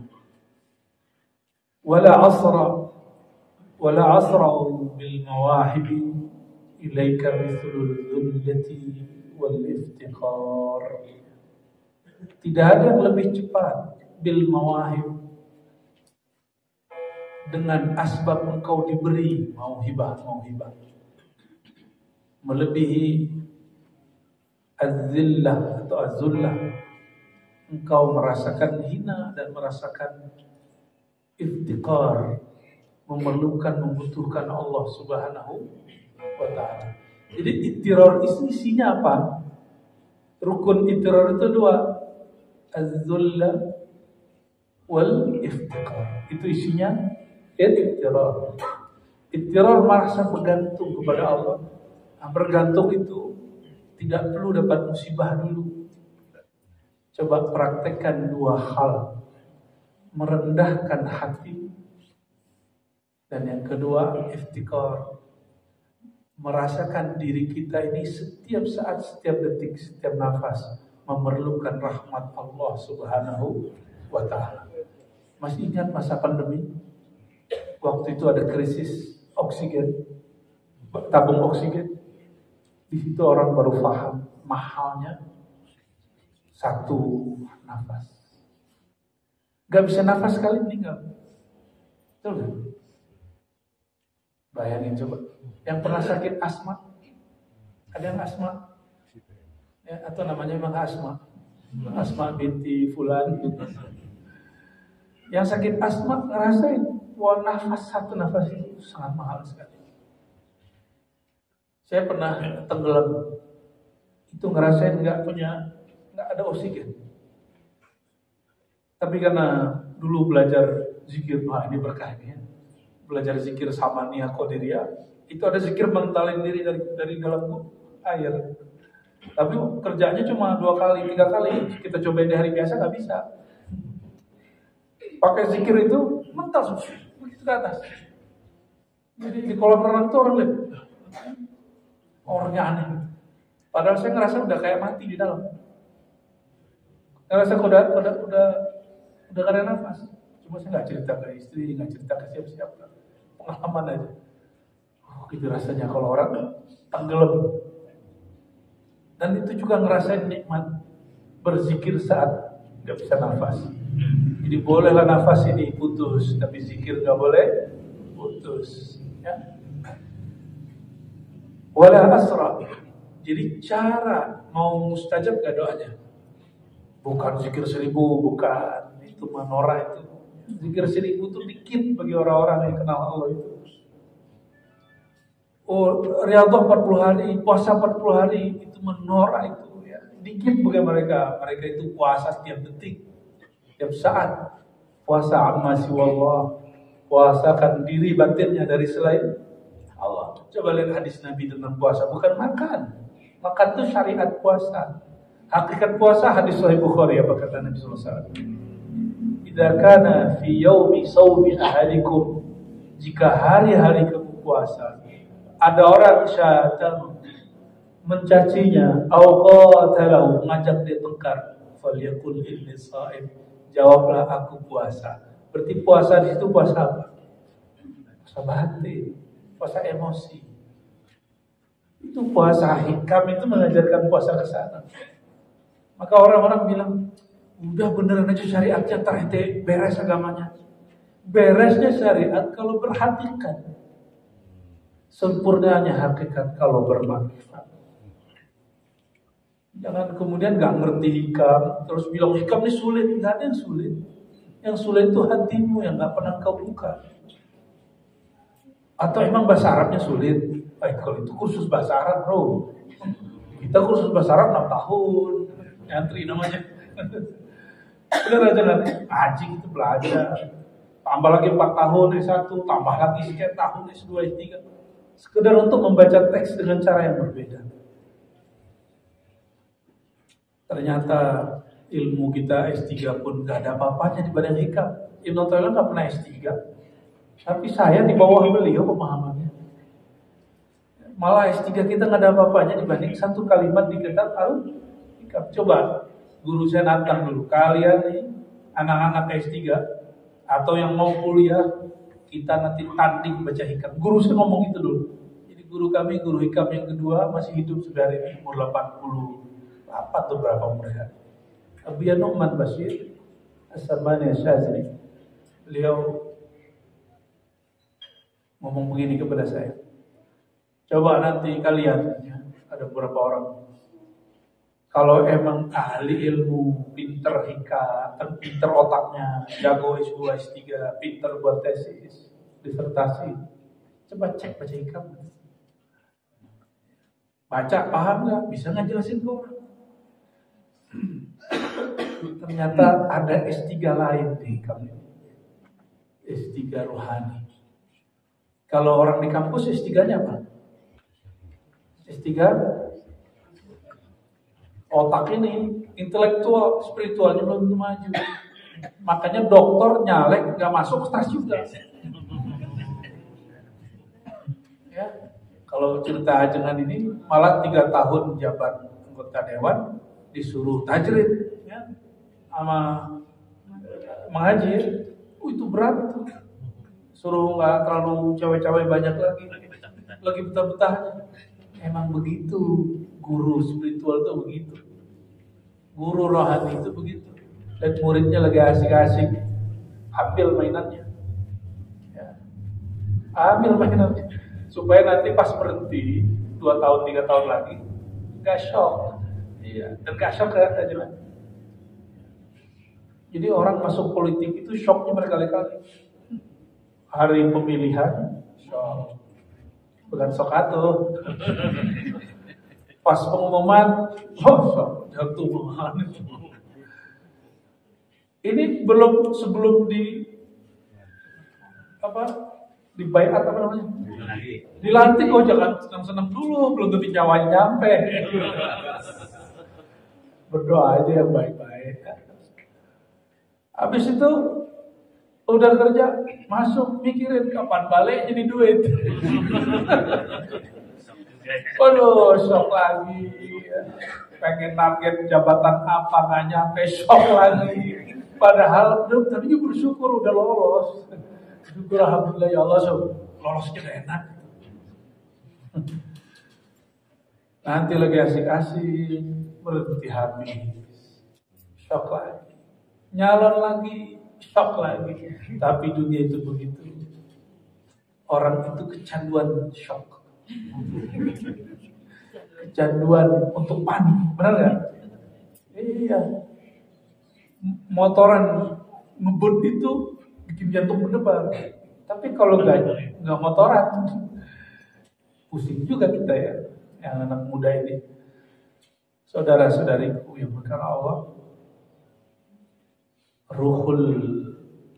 S1: Wala asra bil mawahib ilaika mithlul dhullati wal iftiqar. Tidak ada yang lebih cepat bil mawahib dengan asbab engkau diberi mauhibah melebihi az-zillah atau az-zullah, engkau merasakan hina dan merasakan iftiqar, membutuhkan Allah Subhanahu wa ta'ala. Jadi ittirar isinya apa? Rukun ittirar itu 2, az-zullah wal iftiqar. Itu isinya ittirar. Ittirar merasa bergantung kepada Allah. Nah, bergantung itu tidak perlu dapat musibah dulu. Coba praktekkan 2 hal. Merendahkan hati. Dan yang kedua, iftikar. Merasakan diri kita ini setiap saat, setiap detik, setiap nafas memerlukan rahmat Allah Subhanahu wa ta'ala. Masih ingat masa pandemi? Waktu itu ada krisis oksigen, tabung oksigen. Di situ orang baru paham mahalnya satu nafas. Gak bisa nafas sekali meninggal. Betul gak? Bayangin coba. Yang pernah sakit asma, ada yang asma, ya, atau namanya memang asma binti fulan. Yang sakit asma ngerasain Wah, satu nafas itu sangat mahal sekali. Saya pernah tenggelam, itu ngerasain nggak ada oksigen. Tapi karena dulu belajar zikir, ini berkah ini ya. Belajar zikir samaniyah qadiriyah, itu ada zikir mentalin diri dari dalam air. Tapi kerjanya cuma 2 kali, 3 kali. Kita cobain di hari biasa nggak bisa. Pakai zikir itu mental begitu ke atas. Jadi di kolam renang itu orang lihat orangnya aneh. Padahal saya ngerasa udah kayak mati di dalam. Ngerasa udah gak ada nafas. Cuma saya nggak cerita ke istri, nggak cerita ke siapa-siapa. Pengalaman aja. Oh, gitu rasanya kalau orang tenggelam. Dan itu juga ngerasain nikmat berzikir saat nggak bisa nafas. Jadi bolehlah nafas ini putus, tapi zikir nggak boleh putus. Ya. Wala asra. Jadi cara mau mustajab gak doanya? Bukan zikir 1000, bukan. Itu manora itu. Zikir 1000 itu dikit bagi orang-orang yang kenal Allah itu. Oh, riyadhah 40 hari, puasa 40 hari, itu menora itu ya. Dikit bagi mereka. Mereka itu puasa setiap detik, setiap saat. Puasa amma siwallah. Puasakan diri batinnya dari selain Allah. Coba lihat hadis Nabi tentang puasa, bukan makan. Makan itu syariat puasa. Hakikat puasa hadis Sahih Bukhari apa kata Nabi sallallahu alaihi wasallam? Idza kana fi yaumi shaumi ahadikum, jika hari-hari kamu puasa, ada orang syaitan mencacinya, au qatalahu, ngajak dia tengkar, falyakul inni shaim, jawablah aku puasa. Berarti puasa di situ puasa apa? Puasa batin, puasa emosi. Itu puasa hikam, itu mengajarkan puasa ke sana. Maka orang-orang bilang, udah beneran aja syariatnya, ente beres agamanya. Beresnya syariat kalau perhatikan. Sempurnanya hakikat kalau bermanfaat. Jangan kemudian gak ngerti hikam, terus bilang hikam ini sulit. Gak ada yang sulit. Yang sulit itu hatimu yang gak pernah kau buka. Atau emang bahasa Arabnya sulit? Kalau itu kursus bahasa Arab bro. Kita kursus bahasa Arab 6 tahun. Nyantri namanya. Bener aja nanti ngaji itu belajar. Tambah lagi 4 tahun S1, tambah lagi sekian tahun S2, S3. Sekedar untuk membaca teks dengan cara yang berbeda. Ternyata ilmu kita S3 pun gak ada apa-apanya dibanding hikam. Ibnu Taimiyah gak pernah S3. Tapi saya di bawah beliau pemahamannya. Malah S3 kita gak ada apa-apanya dibanding satu kalimat di kitab Al-Hikam. Coba guru saya nantang dulu. Kalian nih anak-anak S3 atau yang mau kuliah, kita nanti tanding baca hikam. Guru saya ngomong itu dulu. Jadi guru kami, guru hikam yang kedua masih hidup sudah hari ini, umur 88 atau berapa umurnya. Abu Nu'man Bashir As-Samani Syazili. Beliau ngomong begini kepada saya. Coba nanti kalian, ya, ada beberapa orang, kalau emang ahli ilmu, pinter hikam, pinter otaknya, jago S2, S3, pinter buat tesis, disertasi, coba cek baca hikam. Baca, paham gak? Bisa gak jelasin ke orang? Ternyata ada S3 lain di hikam ini. S3 rohani. Kalau orang di kampus S3-nya apa? S3 otak ini, intelektual, spiritualnya belum maju. Makanya dokter nyalek gak masuk stres juga. Ya, kalau cerita ajengan ini malah 3 tahun jabat anggota dewan disuruh tajrid, ya, sama mengaji. Itu berat tuh. Suruh nggak terlalu cewek-cewek banyak lagi betah-betahnya. Emang begitu. Guru spiritual itu begitu. Guru rohani itu begitu. Dan muridnya lagi asik-asik, ambil mainannya. Ya. Ambil mainannya. Supaya nanti pas berhenti 2 tahun, 3 tahun lagi gak shock. Iya. Dan gak shock kan aja. Jadi orang masuk politik itu shocknya berkali-kali. hari pemilihan, shock. Bukan shock atuh. Pas pengumuman, shock. Jatuh banget. Ini sebelum dibayar apa namanya? Dilantik. Oh, jangan senang-senang dulu, belum tentu nyawanya nyampe. Berdoa aja yang baik-baik. Habis itu udah kerja, masuk, mikirin kapan balik jadi duit. Waduh, shock lagi. Pengen target jabatan apa, gak nyampe, shock lagi. Padahal tadinya bersyukur udah lolos. Syukur alhamdulillah ya Allah, lolos kita enak. Nanti lagi asik-asik, berhenti habis. Shock lagi. Nyalon lagi, shock lagi. Tapi dunia itu begitu. Orang itu kecanduan shock. Kecanduan untuk panik, benar gak? Iya. Motoran ngebut itu bikin jantung berdebar. Tapi kalau nggak motoran, pusing juga kita ya, yang anak muda ini. Saudara-saudariku yang berkata Allah, ruhul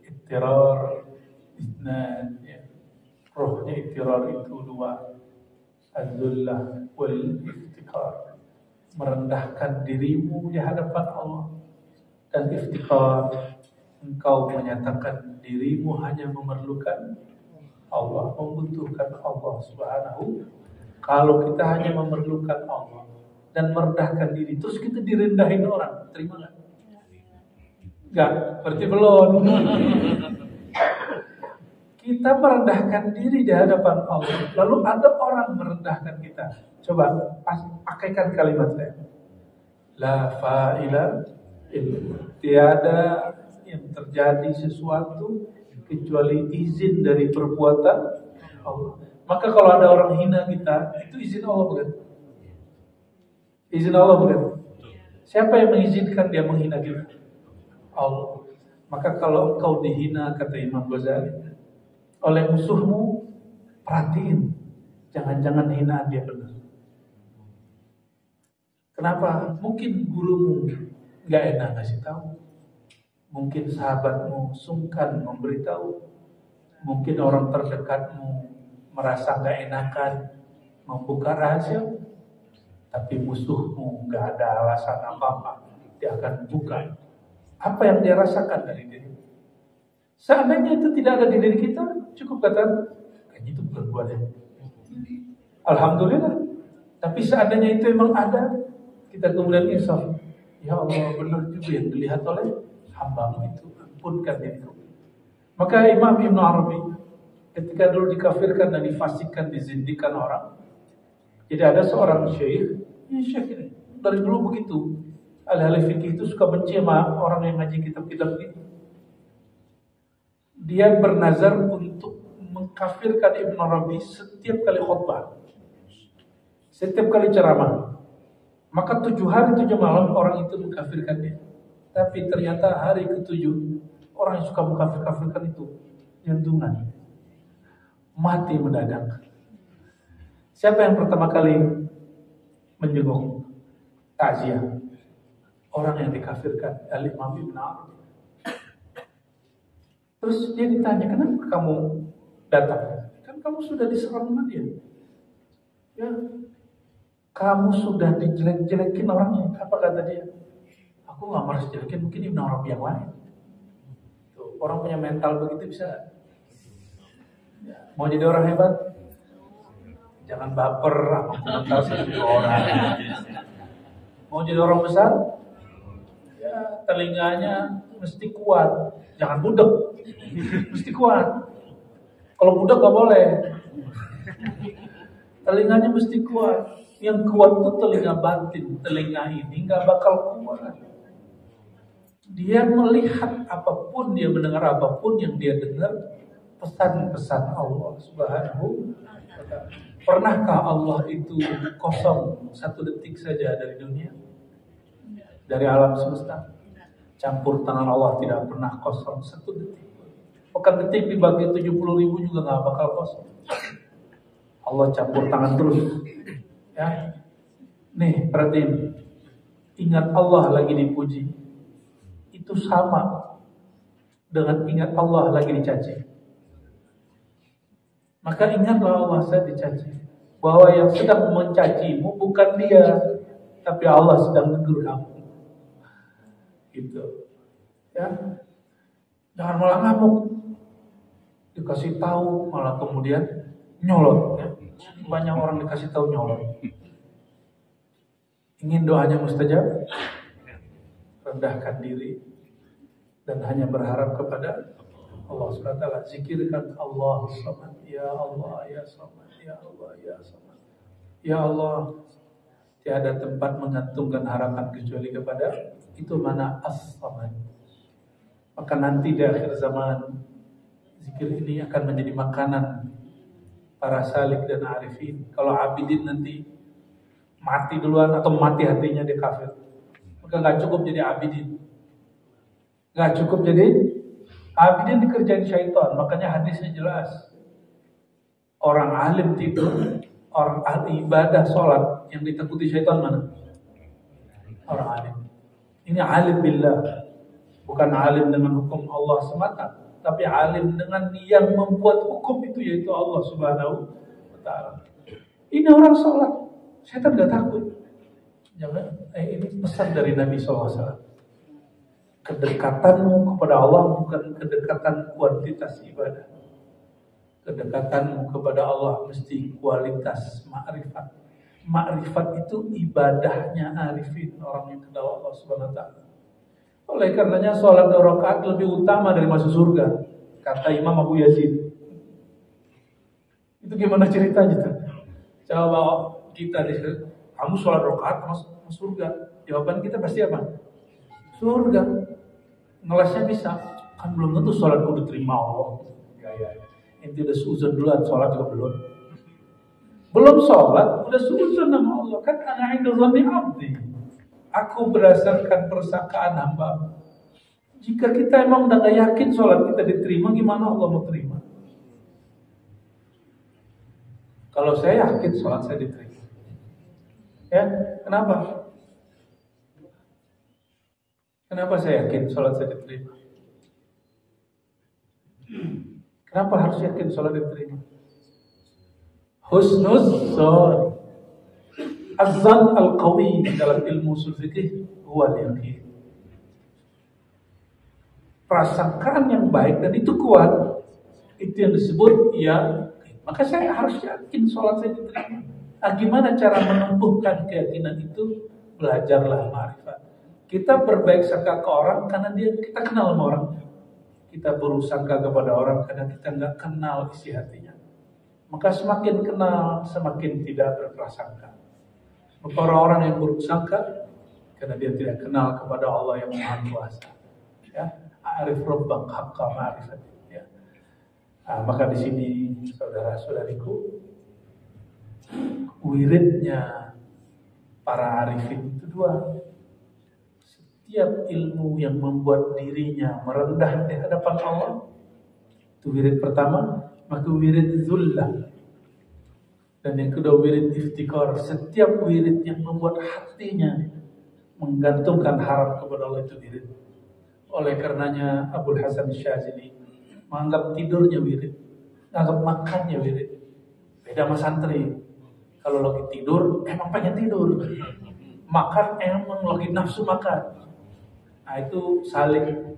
S1: ittirar isnan, ya. Rohnya ittirar itu dua, az-zullah wal iftikar, merendahkan dirimu di hadapan Allah, dan iftikar, engkau menyatakan dirimu hanya memerlukan Allah, membutuhkan Allah Subhanahu. Kalau kita hanya memerlukan Allah dan merendahkan diri, terus kita direndahin orang, terima nggak? Nggak, berarti belum. Kita merendahkan diri di hadapan Allah, lalu ada orang merendahkan kita. Coba pakaikan kalimat saya. La fa'ila illallah. Tiada yang terjadi sesuatu kecuali izin dari perbuatan Allah. Maka kalau ada orang hina kita, itu izin Allah bukan? Izin Allah bukan? Siapa yang mengizinkan dia menghina kita? Allah. Maka kalau engkau dihina, kata Imam Ghazali, oleh musuhmu, perhatiin, jangan-jangan hinaan dia benar. Kenapa? Mungkin gurumu nggak enak ngasih tahu. Mungkin sahabatmu sungkan memberitahu. Mungkin orang terdekatmu merasa nggak enakan membuka rahasia. Tapi musuhmu nggak ada alasan apa-apa, dia akan buka apa yang dia rasakan dari diri. Seandainya itu tidak ada di diri kita, cukup kata, kayaknya itu bukan gua deh. Alhamdulillah. Tapi seandainya itu memang ada, kita kemudian insaf. Ya Allah, benar juga yang dilihat oleh hamba-Mu itu, ampunkan diriku. Maka Imam Ibn Arabi ketika dulu dikafirkan dan difasikkan, dizindikan orang, jadi ada seorang syekh ini dari dulu begitu. Ahli fikih itu suka benci sama orang yang ngaji kitab-kitab ini. Dia bernazar untuk mengkafirkan Ibn Arabi setiap kali khutbah, setiap kali ceramah. Maka 7 hari 7 malam orang itu mengkafirkan dia. Tapi ternyata hari ke-7 orang yang suka mengkafir-kafirkan itu jantungan, mati mendadak. Siapa yang pertama kali menjenguk takziah? Orang yang dikafirkan, Al-Imam Ibn Arabi. Terus dia ditanya, kenapa kamu datang? Kan kamu sudah diserang sama dia. Ya, kamu sudah dijelek-jelekin orangnya. Apa kata dia? Aku gak harus jelekin, mungkin Ibn Arabi yang lain. Tuh, orang punya mental begitu bisa. Ya, mau jadi orang hebat? Jangan baper sama komentar satu orang. Mau jadi orang besar? Ya, telinganya mesti kuat. Jangan budak. Mesti kuat. Kalau budak gak boleh. Telinganya mesti kuat. Yang kuat itu telinga batin. Telinga ini gak bakal kuat. Dia melihat apapun, dia mendengar apapun yang dia dengar, pesan-pesan Allah Subhanahu wa ta'ala. Pernahkah Allah itu kosong 1 detik saja dari dunia? Dari alam semesta? Campur tangan Allah tidak pernah kosong 1 detik. Pekan detik dibagi 70.000 juga nggak bakal kosong. Allah campur tangan terus. Ya, nih perhatiin, ingat Allah lagi dipuji, itu sama dengan ingat Allah lagi dicaci. Maka ingatlah Allah saya dicaci, bahwa yang sedang mencacimu bukan dia, tapi Allah sedang menegur kamu. Gitu. Ya, jangan malah ngamuk. Dikasih tahu malah kemudian nyolot. Ya. Banyak orang dikasih tahu nyolot. Ingin doanya mustajab, rendahkan diri dan hanya berharap kepada Allah SWT. Zikirkan Allah Samad, ya Allah ya Samad, ya Allah ya Samad. Ya Allah, tiada tempat menggantungkan harapan kecuali kepada itu mana As-Samad. Maka nanti di akhir zaman zikir ini akan menjadi makanan para salik dan arifin. Kalau abidin nanti mati duluan atau mati hatinya dia kafir, maka nggak cukup jadi abidin, nggak cukup jadi abidin, dikerjain syaitan. Makanya hadisnya jelas, orang alim tidur, orang ahli ibadah sholat, yang ditakuti syaitan mana? Orang alim. Ini alim billah, bukan alim dengan hukum Allah semata, tapi alim dengan yang membuat hukum itu, yaitu Allah Subhanahu wa Ta'ala. Ini orang sholat, syaitan gak takut. Jangan, ini pesan dari Nabi SAW. Kedekatanmu kepada Allah bukan kedekatan kuantitas ibadah. Kedekatanmu kepada Allah mesti kualitas ma'rifat. Ma'rifat itu ibadahnya arifin, orang yang kenal Allah Subhanahu wa Ta'ala. Oleh karenanya sholat 2 rakaat lebih utama dari masuk surga, kata Imam Abu Yazid. Itu gimana ceritanya tuh? Coba kita disuruh, kamu sholat 2 rakaat masuk surga. Jawaban kita pasti apa? Surga. Ngelasnya bisa. Kan belum tentu sholat kudu terima Allah. Ya. Inti udah suzon duluan, sholat juga belum. Belum sholat, udah suzon sama Allah. Kan ana inda dhanni abdi. Aku berdasarkan persangkaan hamba. Jika kita emang udah gak yakin sholat kita diterima, gimana Allah mau terima? Kalau saya yakin sholat saya diterima. Ya, kenapa? Kenapa saya yakin sholat saya diterima? Kenapa harus yakin sholat diterima? Husnuz dzan. Az-zan al-qawi dalam ilmu ushul fikih huwa al-yaqin. Prasangkaan yang baik dan itu kuat, itu yang disebut ya. Maka saya harus yakin sholat saya diterima. Gimana cara menumbuhkan keyakinan itu? Belajarlah ma'rifat. Kita berbaik sangka ke orang karena kita kenal sama orang. Kita bersangka kepada orang karena kita nggak kenal isi hatinya. Maka semakin kenal, semakin tidak berprasangka. Maka orang-orang yang buruk sangka karena dia tidak kenal kepada Allah yang Maha Kuasa. Ya, arif rabbak haqqa ma'rifat. Ya. Maka di sini saudara-saudariku, wiridnya para arifin itu 2. Setiap ilmu yang membuat dirinya merendah di hadapan Allah, itu wirid pertama. Maka wirid zullah. Dan yang kedua wirid iftikar. Setiap wirid yang membuat hatinya menggantungkan harap kepada Allah itu wirid. Oleh karenanya Abul Hasan Syazili menganggap tidurnya wirid, menganggap makannya wirid. Beda sama santri. Kalau lagi tidur emang pengen tidur, makan emang lagi nafsu makan. Nah itu saling.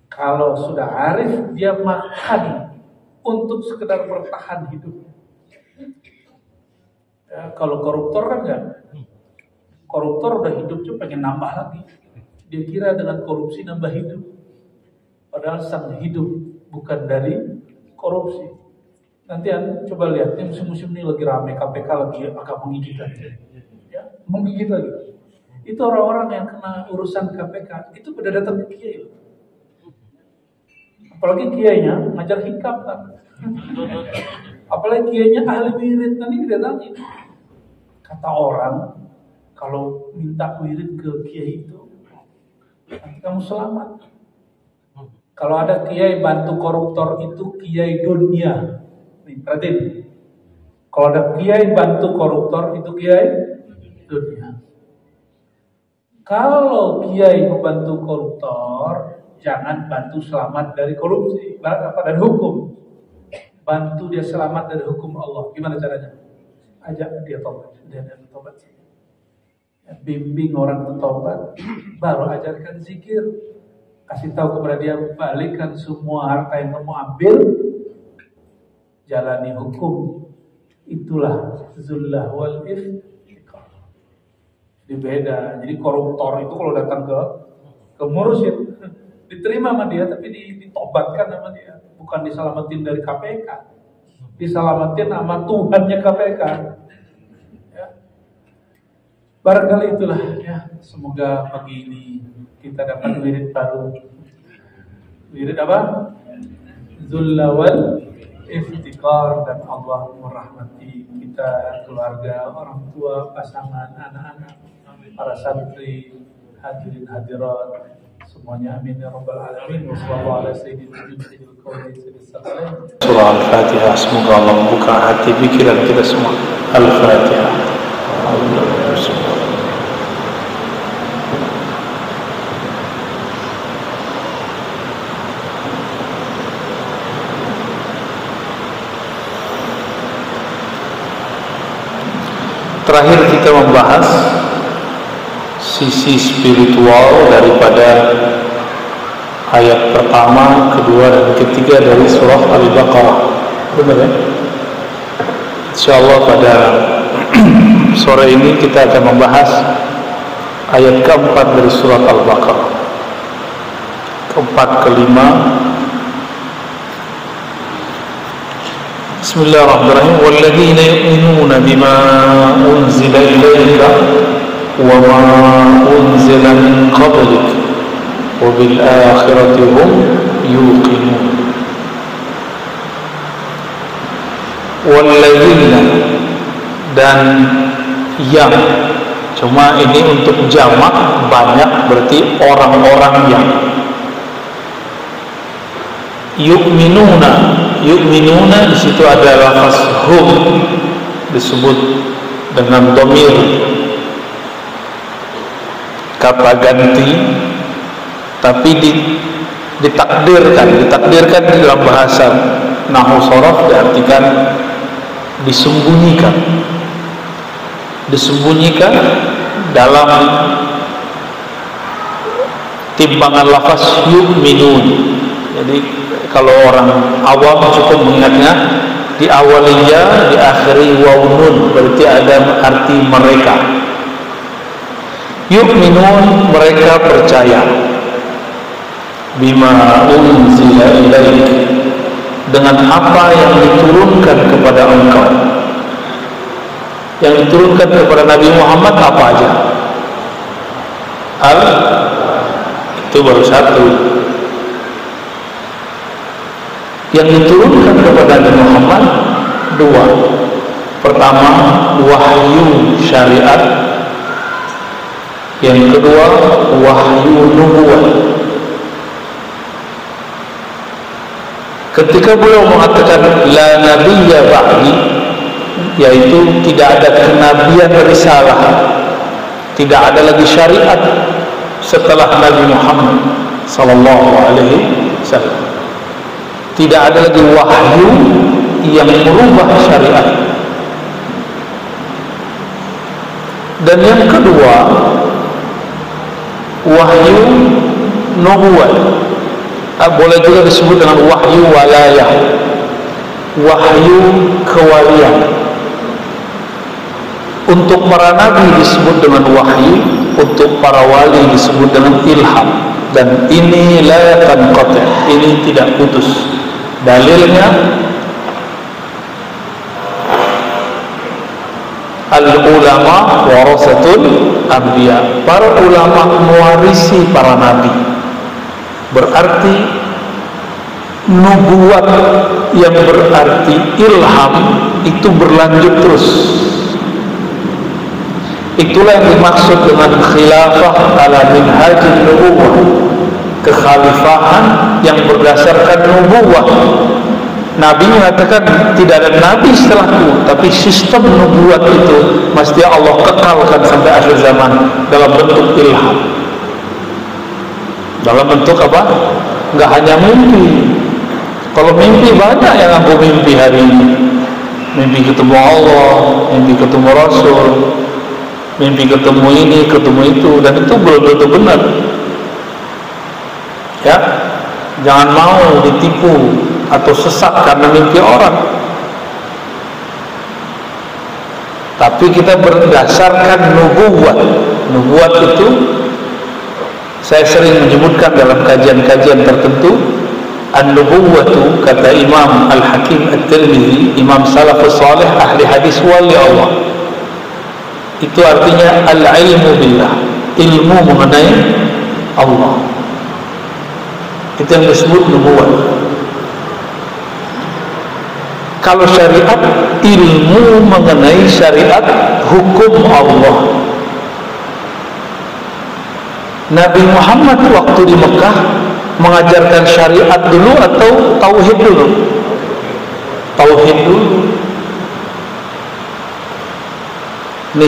S1: Kalau sudah arif, dia makan untuk sekedar bertahan hidup. Ya, kalau koruptor kan enggak. Koruptor udah hidup cuma pengen nambah lagi. Dia kira dengan korupsi nambah hidup. Padahal sang hidup bukan dari korupsi. Nanti coba lihat, ini musim-musim ini lagi rame, KPK lagi agak menggigit lagi. Ya, menggigit lagi. Itu orang-orang yang kena urusan KPK, itu pada datang ke kiai. Apalagi kiainya ngajar hikam kan. Apalagi kiainya ahli wirid, nanti didatangin. Kata orang, kalau minta wirid ke kiai itu, nanti kamu selamat. Kalau ada kiai bantu koruptor itu kiai dunia. Nih, perhatiin. Kalau ada kiai bantu koruptor itu kiai dunia. Kalau kiai membantu koruptor, jangan bantu selamat dari korupsi, dari hukum. Bantu dia selamat dari hukum Allah. Gimana caranya? Ajak dia tobat. Dia tobat. Bimbing orang bertobat, baru ajarkan zikir. Kasih tahu kepada dia, balikkan semua harta yang kamu ambil, jalani hukum. Itulah zullah wal iftiqar. Jadi beda. Jadi koruptor itu kalau datang ke mursyid diterima sama dia, tapi ditobatkan sama dia, bukan diselamatin dari KPK, diselamatin sama Tuhannya KPK. Ya. Barangkali itulah ya. Semoga pagi ini kita dapat wirid baru. Wirid apa? Zulla wal iftiqar, dan Allah merahmati kita, keluarga, orang tua, pasangan, anak-anak, para santri, hadirin hadirat, semuanya amin ya rabbal alamin. Wassallallahu ala sayyidil qauli sayyidil.
S3: Surah Al-Fatihah, semoga Allah membuka hati pikiran kita semua. Al-Fatihah. Terakhir kita membahas sisi spiritual daripada ayat pertama, kedua, dan ketiga dari surah Al-Baqarah. Benar ya? Insyaallah pada sore ini kita akan membahas ayat keempat dari surat Al-Baqarah. Keempat, kelima. Bismillahirrahmanirrahim. Walladzina yu'minuna bima unzila ilayka wa ma unzila min qablik wa bil akhirati hum yuqinun. Walladzina, dan yang, cuma ini untuk jamak banyak, berarti orang-orang yang yu'minuna. Yu'minuna di situ ada lafaz hum disebut dengan dhamir kata ganti, tapi ditakdirkan di dalam bahasa nahwu sharaf diartikan disembunyikan dalam timbangan lafaz yu'minun. Jadi kalau orang awam cukup mengingatnya di awalnya, di akhiri waw nun, berarti ada arti mereka. Yu'minun, mereka percaya. Bima unzila ilaik, dengan apa yang diturunkan kepada engkau. Yang diturunkan kepada Nabi Muhammad apa aja? Itu baru satu. Yang diturunkan kepada Nabi Muhammad dua. Pertama, wahyu syariat. Yang kedua, wahyu nubuwah. Ketika beliau mengatakan la nabiyya ba'di, yaitu tidak ada kenabian risalah, tidak ada lagi syariat setelah Nabi Muhammad sallallahu alaihi wasallam. Tidak ada lagi wahyu yang merubah syariat. Dan yang kedua, wahyu nubuwah. Boleh juga disebut dengan wahyu walayah, wahyu kewalian. Untuk para nabi disebut dengan wahyu, untuk para wali disebut dengan ilham. Dan ini la tanqati', ini tidak putus. Dalilnya al-ulama warasatul anbiya, para ulama mewarisi para nabi. Berarti nubuat yang berarti ilham itu berlanjut terus. Itulah yang dimaksud dengan khilafah ala minhajin nubuwah. kekhalifahan yang berdasarkan nubuwah. Nabi mengatakan tidak ada nabi setelahku, tapi sistem nubuat itu mesti Allah kekalkan sampai akhir zaman dalam bentuk ilham. Dalam bentuk apa? Enggak hanya mimpi. Kalau mimpi banyak yang aku mimpi hari ini. Mimpi ketemu Allah, mimpi ketemu Rasul, mimpi ketemu ini, ketemu itu, dan itu belum tentu benar. Ya, jangan mau ditipu atau sesat karena mimpi orang. Tapi kita berdasarkan nubuat. Nubuat itu saya sering menyebutkan dalam kajian-kajian tertentu. An-nubuwatu, kata Imam Al-Hakim At-Tirmidzi, Imam Salafus Salih, ahli hadis wali Allah, itu artinya al-ilmu billah, ilmu mengenai Allah. Itu yang disebut nubuwat. Kalau syariat, ilmu mengenai syariat hukum Allah. Nabi Muhammad waktu di Mekah mengajarkan syariat dulu atau tauhid dulu? Tauhid dulu. Ini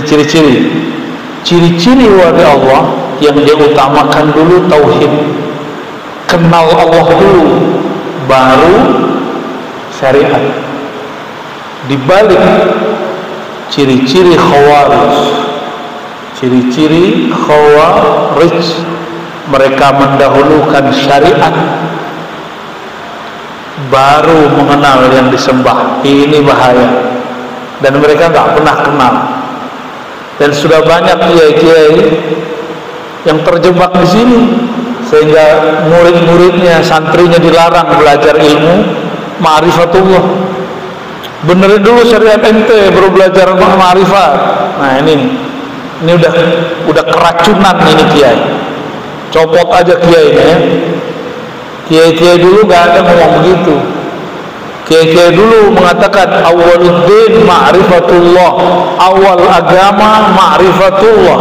S3: ciri-ciri wali Allah yang dia utamakan dulu tauhid. Kenal Allah dulu, baru syariat. Dibalik ciri-ciri khawarij, mereka mendahulukan syariat, baru mengenal yang disembah. Ini bahaya, dan mereka nggak pernah kenal. Dan sudah banyak kiai-kiai yang terjebak di sini, sehingga murid-muridnya, santrinya dilarang belajar ilmu ma'rifatullah. Benerin dulu syariat ente, baru belajar ma'rifat. Nah ini udah keracunan ini kiai. Copot aja kiainya ya. Kiai-kiai dulu gak ada ngomong begitu. Kiai-kiai dulu mengatakan awwaluddin ma'rifatullah, awal agama ma'rifatullah,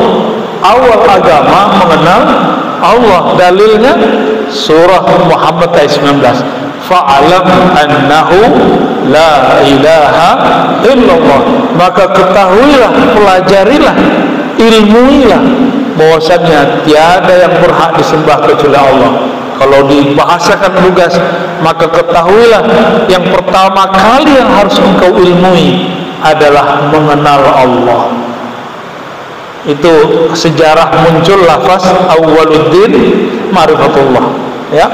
S3: awal agama mengenal Allah. Dalilnya surah Muhammad ayat 19, fa'alam annahu la ilaha illallah, maka ketahuilah, pelajarilah, ilmuilah bahwasannya tiada yang berhak disembah kecuali Allah. Kalau dibahasakan lugas, maka ketahuilah yang pertama kali yang harus engkau ilmui adalah mengenal Allah. Itu sejarah muncul lafaz awwaluddin ma'rifatullah, ya.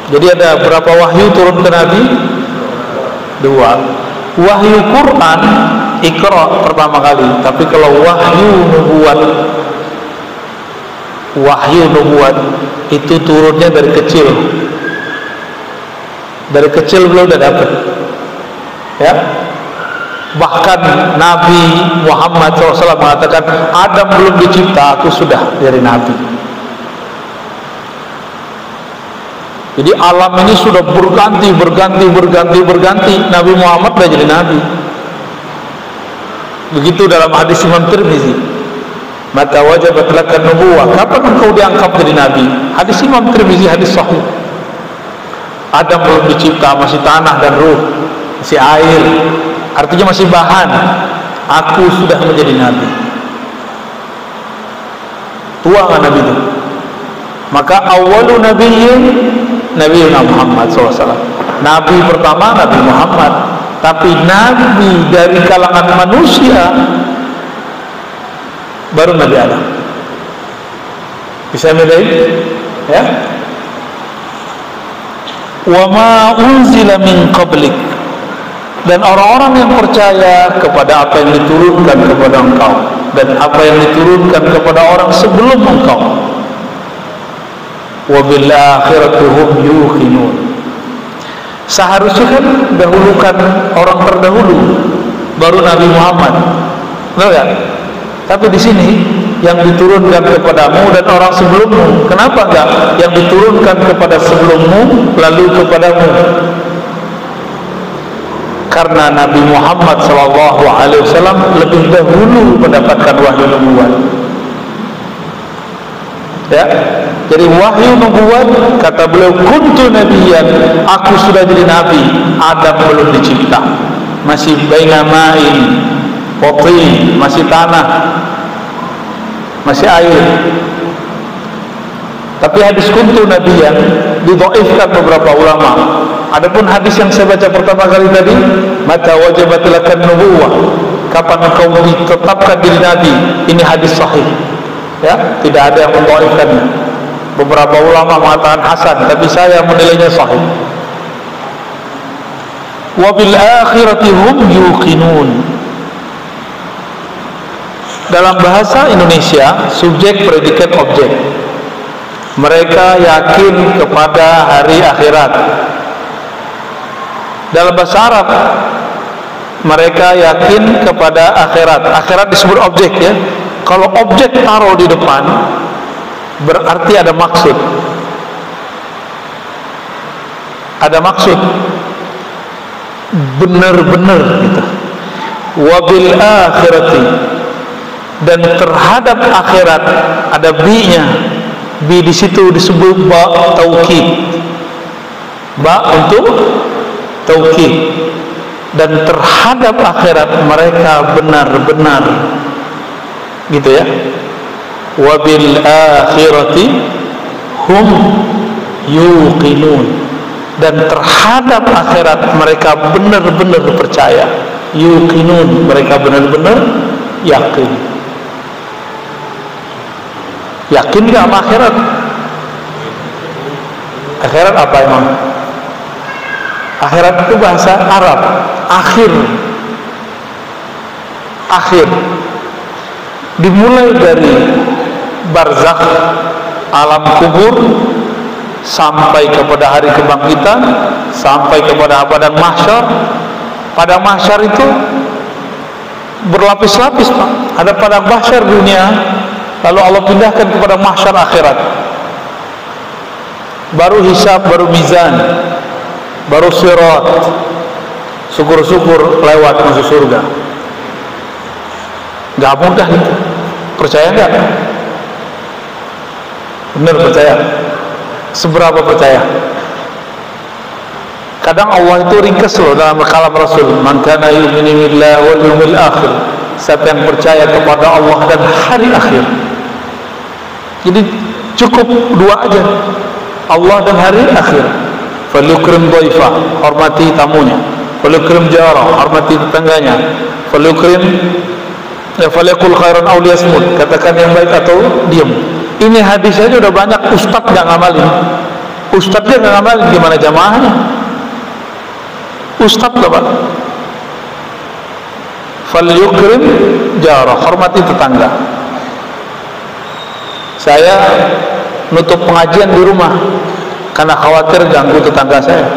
S3: Jadi ada berapa wahyu turun ke Nabi? 2. Wahyu Quran Iqra pertama kali, tapi kalau wahyu nubuat itu turunnya dari kecil. Dari kecil beliau udah dapat, ya. Bahkan Nabi Muhammad SAW mengatakan, Adam belum dicipta, aku sudah dari Nabi. Jadi alam ini sudah berganti. Nabi Muhammad sudah jadi Nabi. Begitu dalam hadis Imam Tirmidzi, mata wajabat laka nubuwah, kapan engkau diangkat jadi Nabi? Hadis Imam Tirmidzi, hadis sahih. Adam belum dicipta, masih tanah dan ruh, masih air, artinya masih bahan. Aku sudah menjadi Nabi. Tua kan Nabi itu? Maka awalu nabiyyin Nabiuna Muhammad SAW. Nabi pertama Nabi Muhammad, tapi Nabi dari kalangan manusia baru Nabi Adam. Bisa bedain? Ya. Wa ma unzila min qablik, dan orang-orang yang percaya kepada apa yang diturunkan kepada engkau dan apa yang diturunkan kepada orang sebelum engkau. Wa bil akhirati hum yuqinun. Seharusnya kan dahulukan orang terdahulu baru Nabi Muhammad, benar kan? Tapi di sini yang diturunkan kepadamu dan orang sebelummu. Kenapa enggak yang diturunkan kepada sebelummu lalu kepadamu? Karena Nabi Muhammad SAW lebih dahulu mendapatkan wahyu nubuat. Ya, jadi wahyu nubuat, kata beliau, kuntu nabiyan, aku sudah jadi nabi. Adam belum dicipta, masih baina ma'in potin, masih tanah, masih air. Tapi hadis kuntu nabiyan didhaifkan beberapa ulama. Adapun hadis yang saya baca pertama kali tadi, mata wajabat lakan nubuwah, kapan engkau ditetapkan jadi nabi, ini hadis sahih. Ya, tidak ada yang mendhaifkannya. Beberapa ulama mengatakan hasan, tapi saya menilainya sahih. Wa bil akhirati hum yuqinun. Dalam bahasa Indonesia, subjek, predikat, objek. Mereka yakin kepada hari akhirat. Dalam bahasa Arab, mereka yakin kepada akhirat. Akhirat disebut objek, ya. Kalau objek taruh di depan, berarti ada maksud. Ada maksud. Benar-benar gitu. Wabil akhirati, dan terhadap akhirat ada bi-nya. Bi di situ disebut ba taukid. Ba untuk taukid. Dan terhadap akhirat mereka benar-benar, gitu ya. Wabil akhirati hum yuqinun, dan terhadap akhirat mereka benar-benar percaya. Yuqinun, mereka benar-benar yakin. Yakin gak sama akhirat? Akhirat apa emang? Akhirat itu bahasa Arab, akhir. Akhir dimulai dari barzakh, alam kubur, sampai kepada hari kebangkitan, sampai kepada padang mahsyar. Padang mahsyar itu berlapis-lapis, Pak. Ada padang mahsyar dunia, lalu Allah pindahkan kepada mahsyar akhirat. Baru hisab, baru mizan, baru sirat. Syukur-syukur lewat masuk surga. Gak mudah itu. Percaya gak? Benar percaya? Seberapa percaya? Kadang Allah itu ringkas loh dalam kalam Rasul, man kana yu'minu billahi wal yawmil akhir, siapa yang percaya kepada Allah dan hari akhir. Jadi cukup dua aja, Allah dan hari akhir. Falyukrim dhaifa, hormati tamunya. Falyukrim jara, hormati tetangganya. Falyukrim, ya, falyakul khairan aw liyasmut, katakan yang baik atau diam. Ini hadis aja udah banyak ustaz gak ngamalin. Ustaznya gak ngamalin, gimana jamaahnya? Ustaz lah, Pak. Falyukrim jara, hormati tetangga. Saya nutup pengajian di rumah karena khawatir ganggu tetangga saya,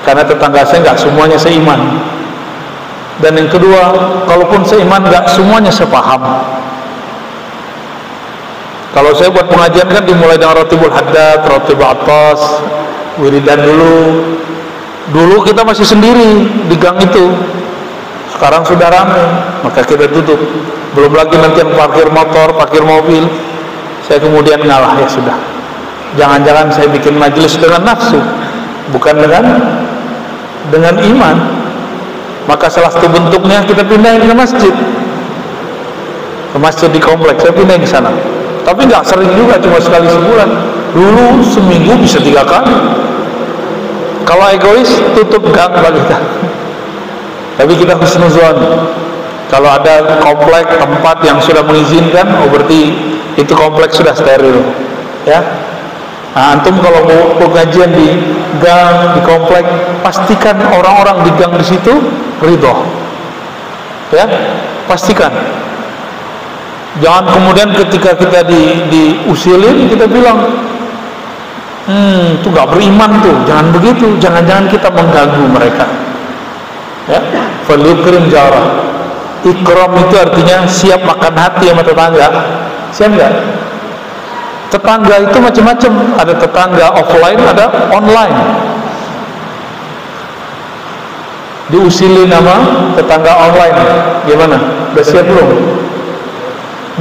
S3: karena tetangga saya nggak semuanya seiman. Dan yang kedua, kalaupun seiman nggak semuanya sepaham. Kalau saya buat pengajian kan dimulai dengan Ratibul Haddad, Ratibul Atas, wiridan dulu. Dulu kita masih sendiri di gang itu, sekarang sudah ramai, maka kita tutup. Belum lagi nanti yang parkir motor, parkir mobil. Saya kemudian ngalah, ya sudah. Jangan-jangan saya bikin majelis dengan nafsu, bukan dengan iman. Maka salah satu bentuknya kita pindahin ke masjid. Ke masjid di kompleks, saya pindahin ke sana. Tapi nggak sering juga, cuma sekali sebulan. Dulu seminggu bisa 3 kali. Kalau egois, tutup gang bagi kita. Tapi kita husnuzon. Kalau ada komplek, tempat yang sudah mengizinkan, oh berarti itu kompleks sudah steril, ya. Nah, antum kalau mau pengajian di gang, di komplek, pastikan orang-orang di gang di situ ridho, ya, pastikan. Jangan kemudian ketika kita diusilin kita bilang, itu gak beriman tuh, jangan begitu. Jangan-jangan kita mengganggu mereka, ya. Falyukrim jara. Ikram itu artinya siap makan hati sama tetangga. Siap nggak? Tetangga itu macam-macam. Ada tetangga offline, ada online. Diusilin nama tetangga online. Gimana? Udah siap belum?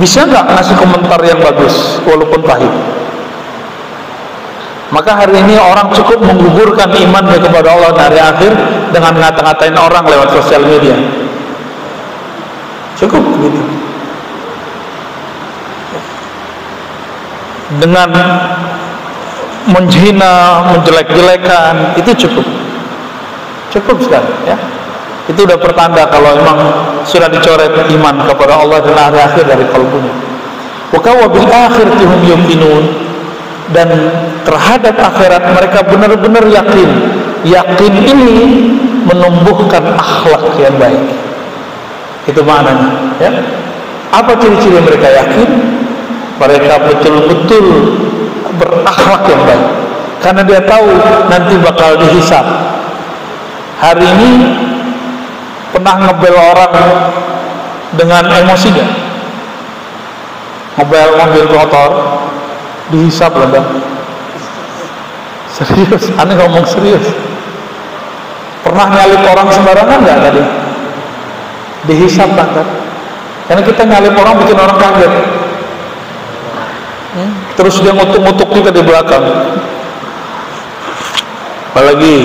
S3: Bisa nggak ngasih komentar yang bagus walaupun pahit? Maka hari ini orang cukup menggugurkan imannya kepada Allah dan hari akhir dengan ngata-ngatain orang lewat sosial media. Cukup begitu. Dengan menghina, menjelek-jelekan, itu cukup sekali, ya. Itu udah pertanda kalau memang sudah dicoret iman kepada Allah dan hari akhir dari kalbunya. Wa kawa bil akhirati hum yuqinun, dan terhadap akhirat mereka benar-benar yakin. Yakin ini menumbuhkan akhlak yang baik. Itu maknanya, ya. Apa ciri-ciri mereka yakin? Mereka betul-betul berakhlak yang baik, karena dia tahu nanti bakal dihisab. Hari ini pernah ngebel orang dengan emosi gak? Ngebel mobil motor dihisab loh, Bang. Serius, aneh ngomong serius. Pernah nyalip orang sembarangan gak tadi? Dihisab kan? Karena kita nyalip orang bikin orang kaget. Terus dia ngutuk-ngutuk kita di belakang. Apalagi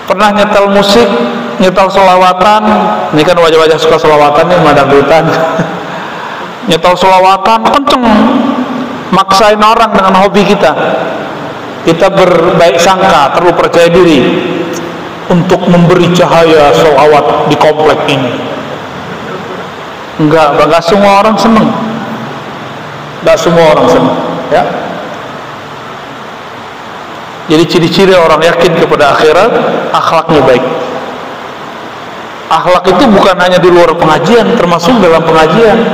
S3: pernah nyetel musik, nyetel selawatan. Ini kan wajah-wajah suka selawatan nih, madang dutan. Nyetel selawatan kenceng, maksain orang dengan hobi kita. Kita berbaik sangka, terlalu percaya diri untuk memberi cahaya selawat di komplek ini. Enggak semua orang senang. Enggak semua orang senang, ya. Jadi ciri-ciri orang yakin kepada akhirat, akhlaknya baik. Akhlak itu bukan hanya di luar pengajian, termasuk dalam pengajian.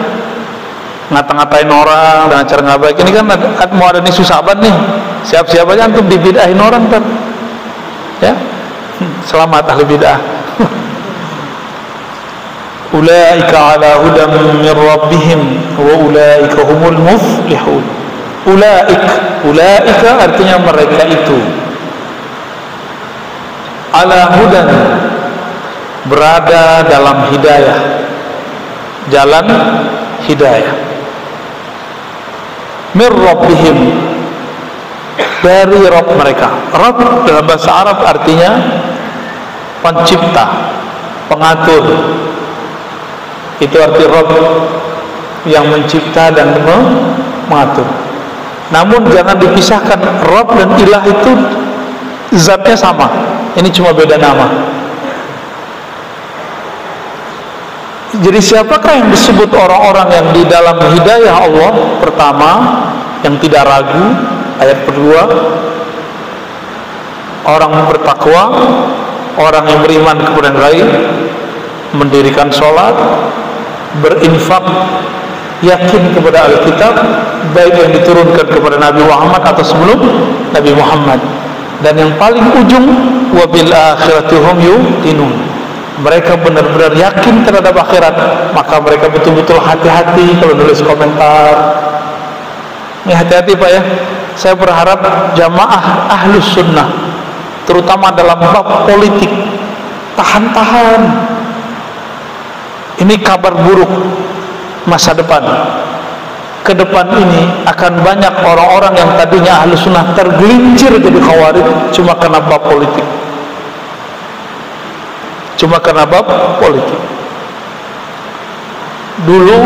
S3: Ngata-ngatain orang dengan cara nggak baik. Ini kan mau ada nih Saban nih. Siap-siap aja antum dibidahin orang kan. Ya. Selamat ahli bid'ah. Ulaika ala hudam min rabbihim wa ulaika humul muflihun. Ulaika artinya mereka itu ala hudan, berada dalam hidayah, jalan hidayah. Min rabbihim, dari Rabb mereka. Rabb dalam bahasa Arab artinya pencipta, pengatur. Itu arti Rabb, yang mencipta dan mengatur. Namun jangan dipisahkan, Rabb dan Ilah itu zatnya sama. Ini cuma beda nama. Jadi siapakah yang disebut orang-orang yang di dalam hidayah Allah? Pertama, yang tidak ragu. Ayat kedua, orang bertakwa, orang yang beriman kepada yang lain, mendirikan sholat, berinfak, yakin kepada Alkitab, baik yang diturunkan kepada Nabi Muhammad atau sebelum Nabi Muhammad. Dan yang paling ujung, wabil akhirati hum yuqinun, mereka benar-benar yakin terhadap akhirat. Maka mereka betul-betul hati-hati kalau nulis komentar. Ini hati-hati Pak ya. Saya berharap jamaah ahlus sunnah, terutama dalam bab politik, tahan-tahan. Ini kabar buruk masa depan. Ke depan ini akan banyak orang-orang yang tadinya ahlu sunnah tergelincir jadi khawarij cuma karena bab politik. Cuma karena bab politik. Dulu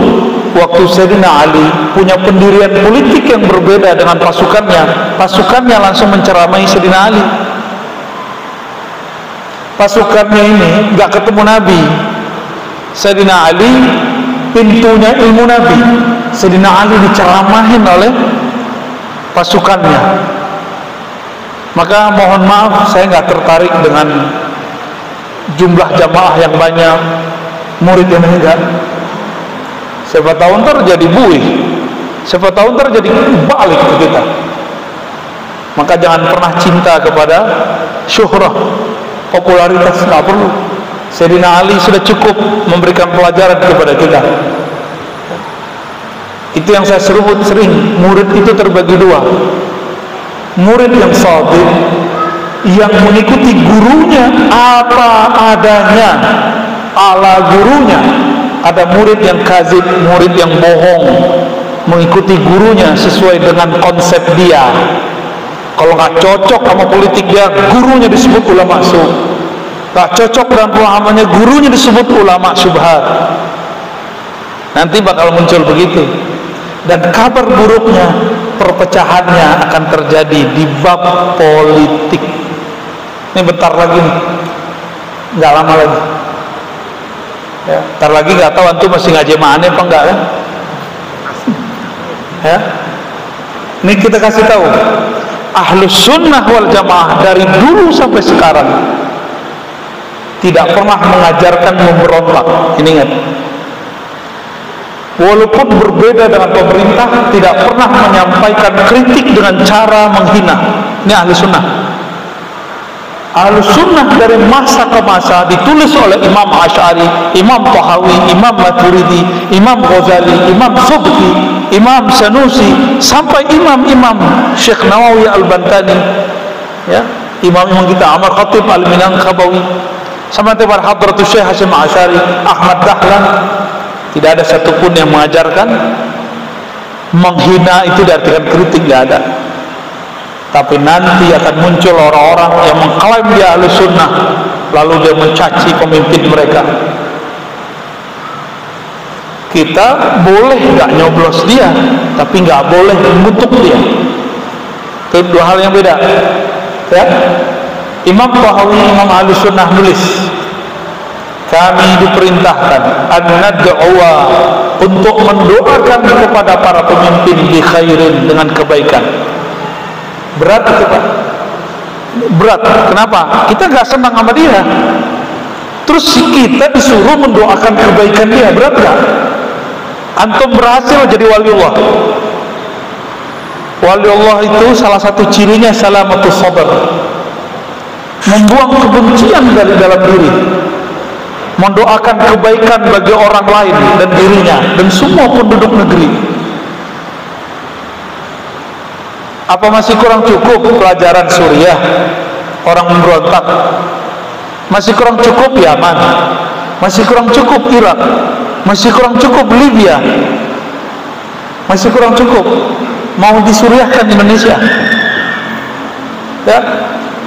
S3: waktu Sayyidina Ali punya pendirian politik yang berbeda dengan pasukannya langsung menceramai Sayyidina Ali. Pasukannya ini gak ketemu Nabi. Sayyidina Ali pintunya ilmu Nabi. Sayyidina Ali diceramahin oleh pasukannya. Maka mohon maaf, saya nggak tertarik dengan jumlah jamaah yang banyak, murid yang enggak. Siapa tahu ntar jadi buih, siapa tahu ntar jadi balik ke kita. Maka jangan pernah cinta kepada syuhrah, popularitas, nggak perlu. Sayyidina Ali sudah cukup memberikan pelajaran kepada kita. Itu yang saya seruput sering. Murid itu terbagi dua. Murid yang shadiq, yang mengikuti gurunya apa adanya, ala gurunya, ada murid yang kadzib, murid yang bohong, mengikuti gurunya sesuai dengan konsep dia. Kalau nggak cocok sama politik dia, gurunya disebut ulama su. Nggak cocok dengan pemahamannya, gurunya disebut ulama syubhat. Nanti bakal muncul begitu. Dan kabar buruknya, perpecahannya akan terjadi di bab politik. Ini bentar lagi nih, nggak lama lagi. Ya, bentar lagi nggak tahu antum masih ngaji mana apa enggak kan? Ya, ini kita kasih tahu. Ahlus sunnah wal jamaah dari dulu sampai sekarang tidak pernah mengajarkan memberontak. Ini ingat. Walaupun berbeda dengan pemerintah, tidak pernah menyampaikan kritik dengan cara menghina. Ini ahli sunnah. Ahli sunnah dari masa ke masa ditulis oleh Imam Asy'ari, Imam Tahawi, Imam Maturidi, Imam Ghazali, Imam Subki, Imam Sanusi, sampai imam-imam Syekh Nawawi Al-Bantani, ya, imam-imam kita Amar Khatib Al-Minangkabawi, sama tebar Hadratus Syekh Hasyim Asy'ari, Ahmad Dahlan. Tidak ada satupun yang mengajarkan menghina itu diartikan kritik, tidak ada. Tapi nanti akan muncul orang-orang yang mengklaim dia ahli sunnah, lalu dia mencaci pemimpin mereka. Kita boleh nggak nyoblos dia, tapi nggak boleh mengutuk dia. Itu dua hal yang beda. Ya? Imam Tahawi, Imam ahli sunnah nulis, kami diperintahkan an-nad'uwa, untuk mendoakan kepada para pemimpin bi khairin, dengan kebaikan. Berat itu Pak, berat. Kenapa? Kita nggak senang sama dia, terus kita disuruh mendoakan kebaikan dia, berat nggak? Antum berhasil jadi waliullah. Waliullah itu salah satu cirinya salamatus sabar, membuang kebencian dari dalam diri, mendoakan kebaikan bagi orang lain dan dirinya dan semua penduduk negeri. Apa masih kurang cukup pelajaran Suriah, orang memberontak? Masih kurang cukup Yaman? Masih kurang cukup Irak? Masih kurang cukup Libya? Masih kurang cukup? Mau disuriahkan Indonesia? Ya,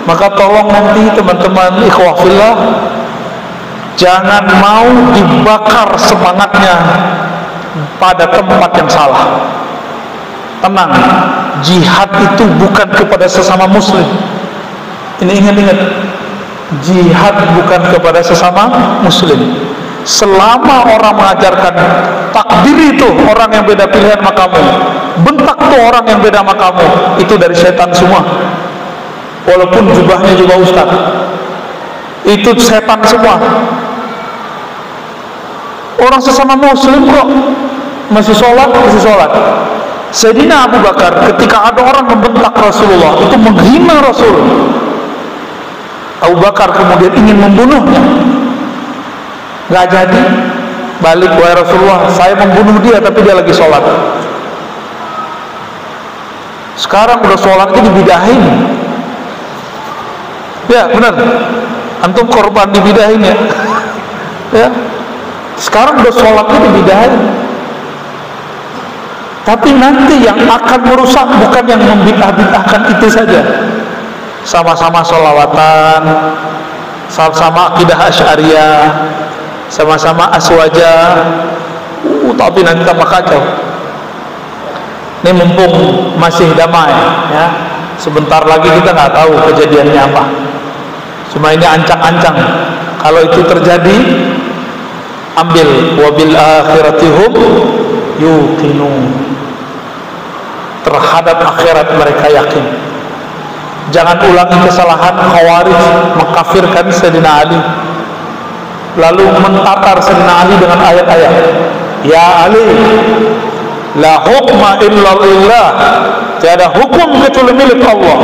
S3: maka tolong nanti teman-teman ikhwah fillah, jangan mau dibakar semangatnya pada tempat yang salah. Tenang, jihad itu bukan kepada sesama muslim. Ini ingat-ingat, jihad bukan kepada sesama muslim. Selama orang mengajarkan takdir itu orang yang beda pilihan sama kamu, bentak tuh orang yang beda sama kamu, itu dari setan semua. Walaupun jubahnya juga ustaz, itu setan semua. Orang sesama muslim kok masih sholat. Sayyidina Abu Bakar ketika ada orang membentak Rasulullah, itu menghina Rasul, Abu Bakar kemudian ingin membunuhnya, nggak jadi, balik, wahai Rasulullah, saya membunuh dia tapi dia lagi sholat. Sekarang udah sholatnya dibidahin. Ya benar, antum korban dibidahin ya. Ya, sekarang udah sholatnya dibidahin. Tapi nanti yang akan merusak bukan yang membidah-bidahkan itu saja. Sama-sama sholawatan, sama-sama akidah Asy'ariyah, sama-sama aswaja, tapi nanti tambah kacau. Ini mumpung masih damai, ya. Sebentar lagi kita nggak tahu kejadiannya apa. Cuma ini ancang-ancang. Kalau itu terjadi, ambil wabil akhiratihum yuqinun. Terhadap akhirat mereka yakin. Jangan ulangi kesalahan Khawarij mengkafirkan Sayyidina Ali, lalu mentatar Sayyidina Ali dengan ayat-ayat. Ya Ali, la hukma illa lillah, tiada hukum kecuali milik Allah.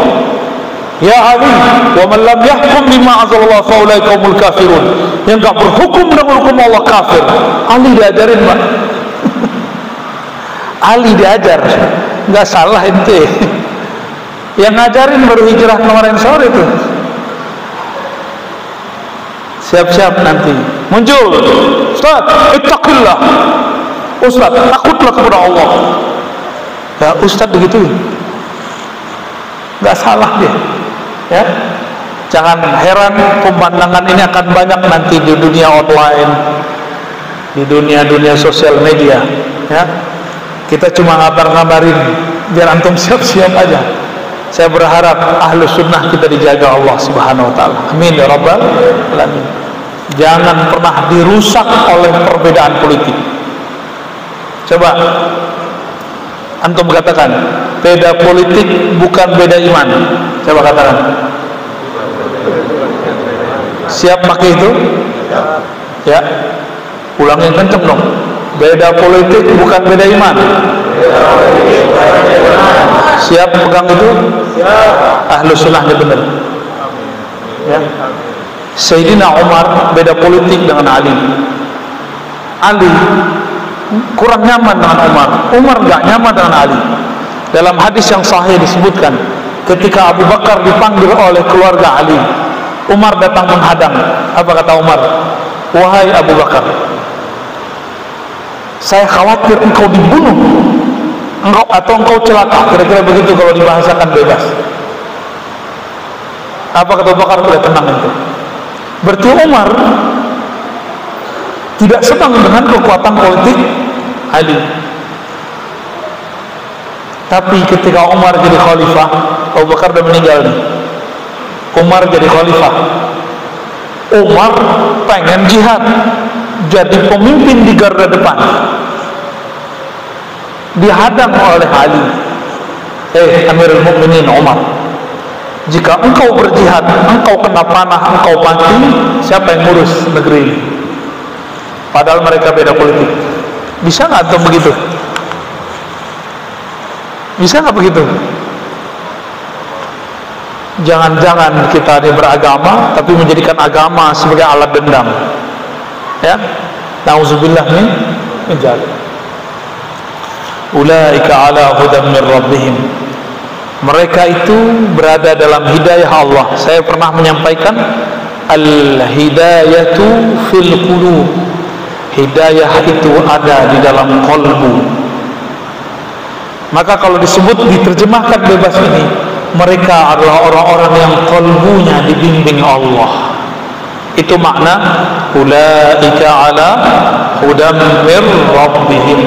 S3: Ya Ali, wa man lam yahkum bima anzalallah fa ulaika humul kafirun. Yang enggak berhukum dengan hukum Allah kafir. Ali diajarin, Pak. Ali diajar, nggak salah ente. Yang ngajarin baru hijrah kemarin sore itu. Siap-siap nanti muncul, Ustaz, ittaqillah. Ustaz, takutlah kepada Allah. Ya, Ustaz begitu, nggak salah dia. Ya, jangan heran pemandangan ini akan banyak nanti di dunia online, di dunia sosial media. Ya, kita cuma ngabar-ngabarin biar antum siap-siap aja. Saya berharap ahlu sunnah kita dijaga Allah subhanahu wa ta'ala. Amin ya rabbal alamin. Jangan pernah dirusak oleh perbedaan politik. Coba antum katakan, beda politik bukan beda iman. Coba katakan. Siap pakai itu? Ya, ulangin kenceng dong. Beda politik bukan beda iman. Siap pegang itu? Ahlu sunnahnya benar. Ya. Sayyidina Umar beda politik dengan Ali. Ali kurang nyaman dengan Umar. Umar gak nyaman dengan Ali. Dalam hadis yang sahih disebutkan, ketika Abu Bakar dipanggil oleh keluarga Ali, Umar datang menghadang. Apa kata Umar? Wahai Abu Bakar, saya khawatir engkau dibunuh, engkau celaka. Kira-kira begitu kalau dibahasakan bebas. Apa kata Abu Bakar? Udah tenang itu. Berarti Umar tidak senang dengan kekuatan politik Ali. Tapi ketika Umar jadi khalifah, Abu Bakar sudah meninggal nih. Umar jadi khalifah. Umar pengen jihad, jadi pemimpin di garda depan. Dihadang oleh Ali. Amirul Mukminin Umar, jika engkau berjihad, engkau kena panah, engkau mati, siapa yang ngurus negeri ini? Padahal mereka beda politik. Bisa nggak tuh begitu? Bisa nggak begitu? Jangan-jangan kita ini beragama tapi menjadikan agama sebagai alat dendam. Ya, nauzubillah min dzalik. Ulaika ala hudan min rabbihim. Mereka itu berada dalam hidayah Allah. Saya pernah menyampaikan al-hidayatu fil qulub. Hidayah itu ada di dalam qalbu. Maka kalau disebut, diterjemahkan bebas ini, mereka adalah orang-orang yang qalbunya dibimbing Allah. Itu makna ulaika ala hudan min rabbihim.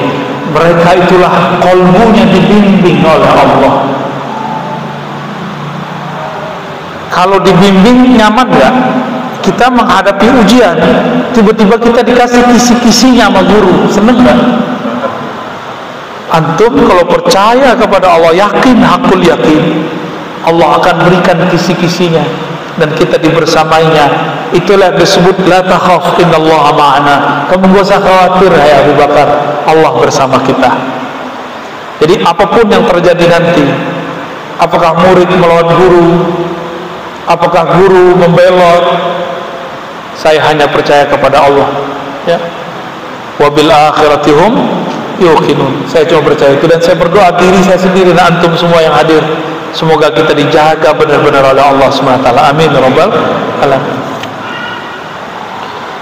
S3: Mereka itulah qalbunya dibimbing oleh Allah. Kalau dibimbing nyaman gak? Kita menghadapi ujian, tiba-tiba kita dikasih kisi-kisinya sama guru, seneng gak? Antum kalau percaya kepada Allah, yakin, hakul yakin, Allah akan berikan kisi-kisinya dan kita dibersamainya. Itulah disebut la takhaf innallaha ma'ana. Kamu gak usah khawatir, hai Abu Bakar, Allah bersama kita. Jadi apapun yang terjadi nanti, apakah murid melawan guru, apakah guru membelot, saya hanya percaya kepada Allah. Ya. Wabil akhiratihum yuqinun. Saya cuma percaya itu, dan saya berdoa diri saya sendiri dan antum semua yang hadir, semoga kita dijaga benar-benar oleh Allah SWT. Amin rabbal alamin.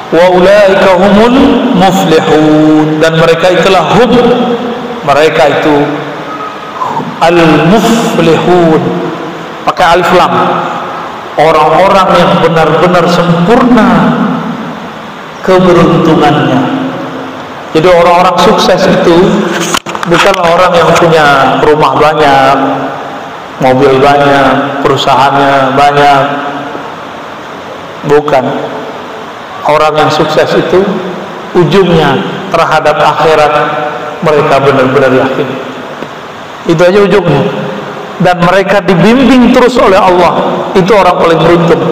S3: Wa ulaika humul muflihun, dan mereka itulah mereka itu al-muflihun, pakai alif lam, orang-orang yang benar-benar sempurna keberuntungannya. Jadi orang-orang sukses itu bukanlah orang yang punya rumah banyak, mobil banyak, perusahaannya banyak. Bukan. Orang yang sukses itu ujungnya terhadap akhirat mereka benar-benar yakin. Itu aja ujungnya. Dan mereka dibimbing terus oleh Allah. Itu orang paling beruntung.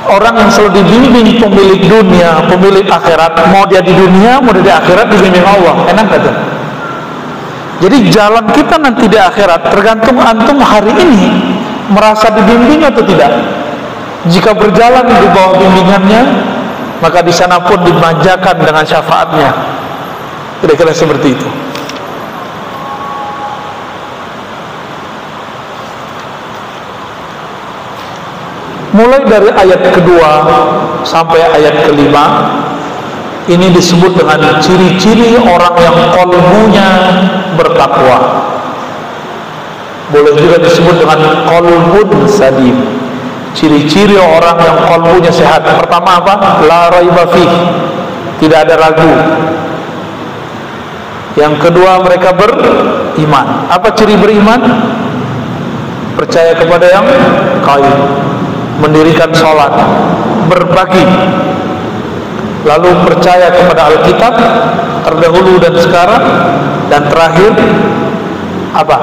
S3: Orang yang selalu dibimbing, pemilik dunia, pemilik akhirat, mau dia di dunia, mau dia di akhirat, dibimbing Allah. Enak gak tuh? Jadi jalan kita nanti di akhirat tergantung antum hari ini merasa dibimbing atau tidak. Jika berjalan di bawah bimbingannya, maka di sana pun dimanjakan dengan syafaatnya. Kira-kira seperti itu. Mulai dari ayat kedua sampai ayat kelima, ini disebut dengan ciri-ciri orang yang qalbunya bertakwa. Boleh juga disebut dengan qalbun salim. Ciri-ciri orang yang qalbunya sehat. Pertama apa? La raiba fih, tidak ada ragu. Yang kedua, mereka beriman. Apa ciri beriman? Percaya kepada yang gaib, mendirikan sholat, berbagi, lalu percaya kepada Alkitab terdahulu dan sekarang, dan terakhir apa?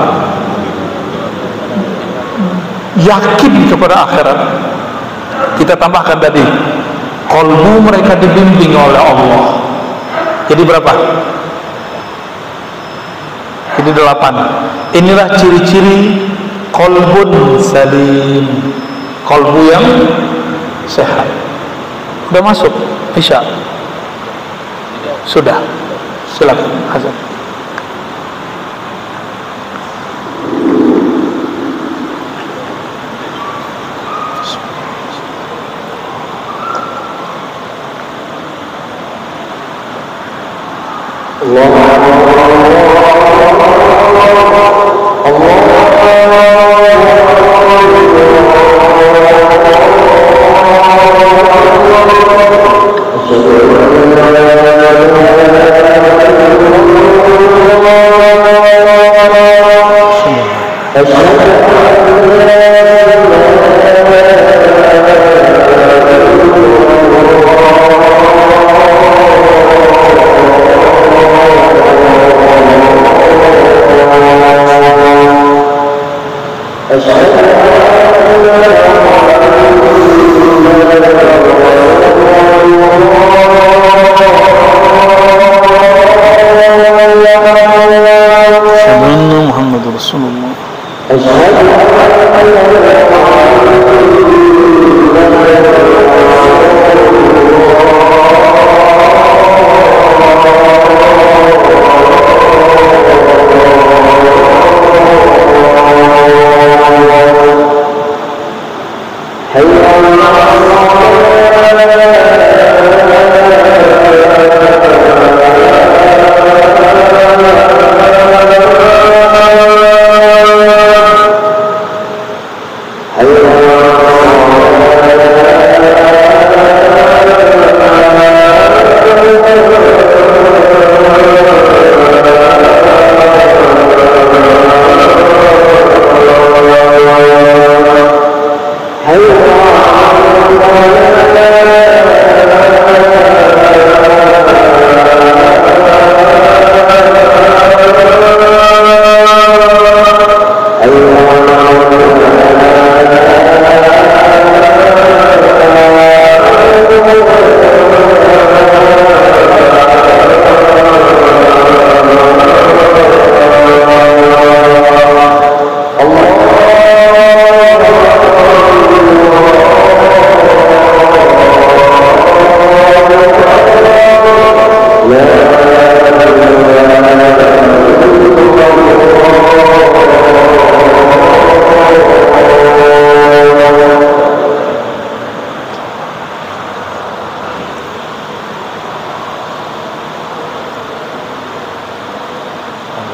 S3: Yakin kepada akhirat. Kita tambahkan tadi, qalbu mereka dibimbing oleh Allah. Jadi berapa? Ini 8. Inilah ciri-ciri qalbun salim, qalbu yang sehat. Sudah masuk Isya? Sudah. Silakan azan.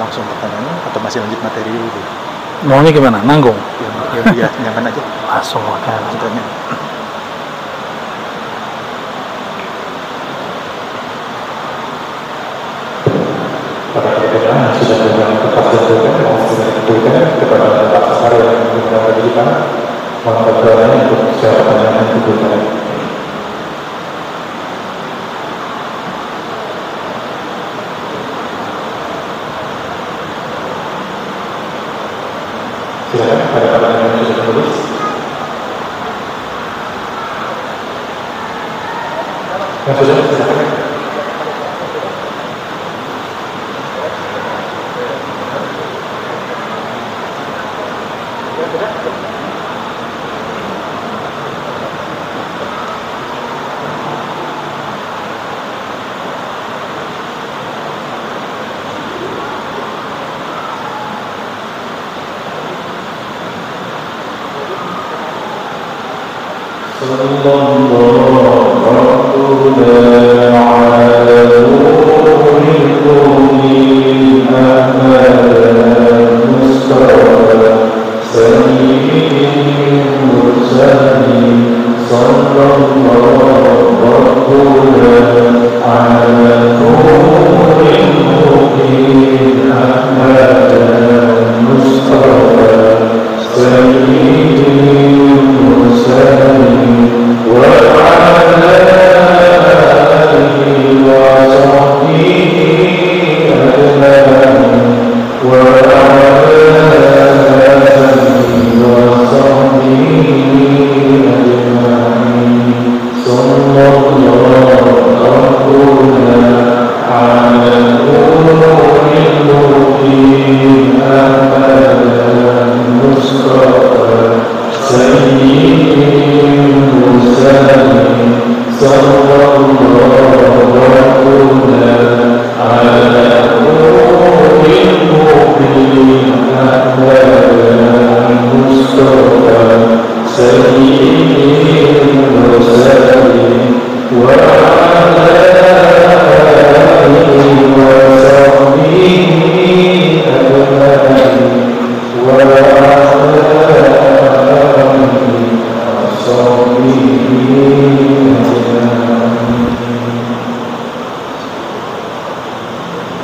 S4: Langsung pertanyaannya atau masih lanjut materi dulu?
S3: Maunya gimana? Nanggung?
S4: Ya, nyaman aja.
S3: Langsung makan.
S4: Ceritanya.
S5: Pada perbedaan sudah dengan kepastian yang sudah diberikan kepada Pak Sesar yang menggunakan pendidikan, maka caranya untuk siapa penanganan kebutuhan. Silakan, ada pertanyaan yang sudah tertulis. Yang sudah, silakan.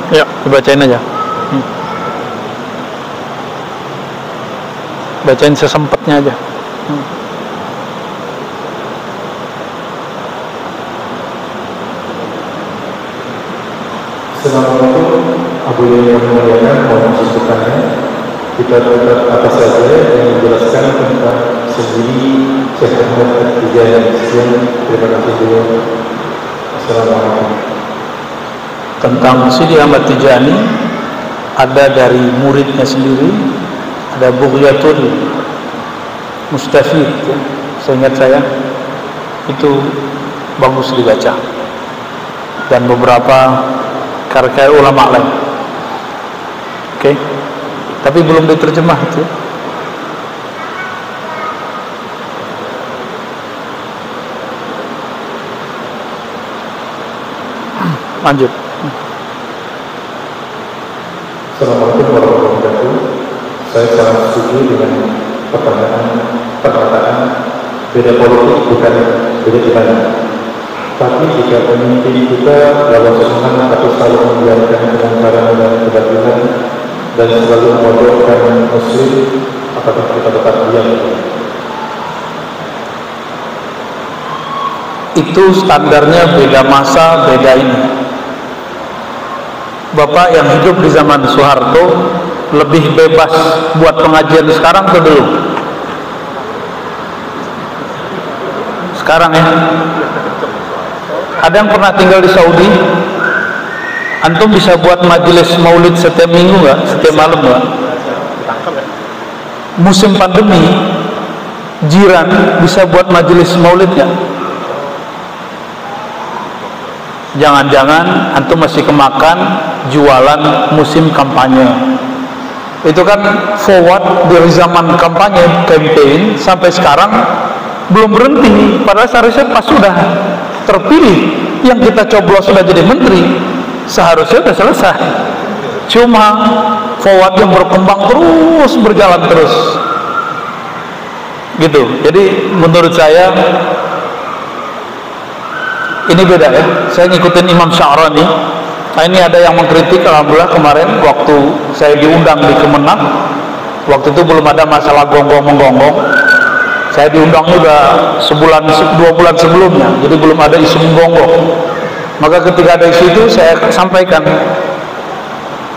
S3: Ya, dibacain aja. Bacain sesempatnya aja.
S5: Assalamualaikum, Abu yang memuliakan, mohon disebutkannya. Kita tetap apa saja yang menjelaskan tentang sendiri Syekh Ahmad At-Tijani. Terima kasih dulu. Assalamualaikum.
S3: Tentang Sidi Ahmad Tijani ada dari muridnya sendiri, ada Bughyatul Mustafid, seingat saya itu bagus dibaca, dan beberapa karya ulama lain. Oke, tapi belum diterjemah itu. Lanjut.
S5: Assalamualaikum warahmatullahi wabarakatuh. Saya sangat setuju dengan perkataan beda politik bukan beda ibadah. Tapi jika pemimpin kita dalam semangat atau selalu membiarkan kemungkaran dan kebatilan dan selalu memojokkan muslim, apakah kita tetap diam?
S3: Itu standarnya beda masa, beda ini. Bapak yang hidup di zaman Soeharto lebih bebas buat pengajian sekarang atau dulu? Sekarang ya. Ada yang pernah tinggal di Saudi? Antum bisa buat majelis maulid setiap minggu nggak? Setiap malam nggak? Musim pandemi, jiran bisa buat majelis maulid nggak? Jangan-jangan antum masih kemakan jualan musim kampanye. Itu kan forward dari zaman kampanye, campaign sampai sekarang belum berhenti. Padahal seharusnya pas sudah terpilih, yang kita coblos sudah jadi menteri, seharusnya sudah selesai. Cuma forward yang berkembang terus, berjalan terus gitu. Jadi menurut saya ini beda ya. Saya ngikutin Imam Sya'rani. Nah, ini ada yang mengkritik, alhamdulillah kemarin waktu saya diundang di Kemenang, waktu itu belum ada masalah gonggong-menggonggong. Saya diundang juga sebulan, 2 bulan sebelumnya, jadi belum ada isu menggonggong. Maka ketika ada isu itu saya sampaikan,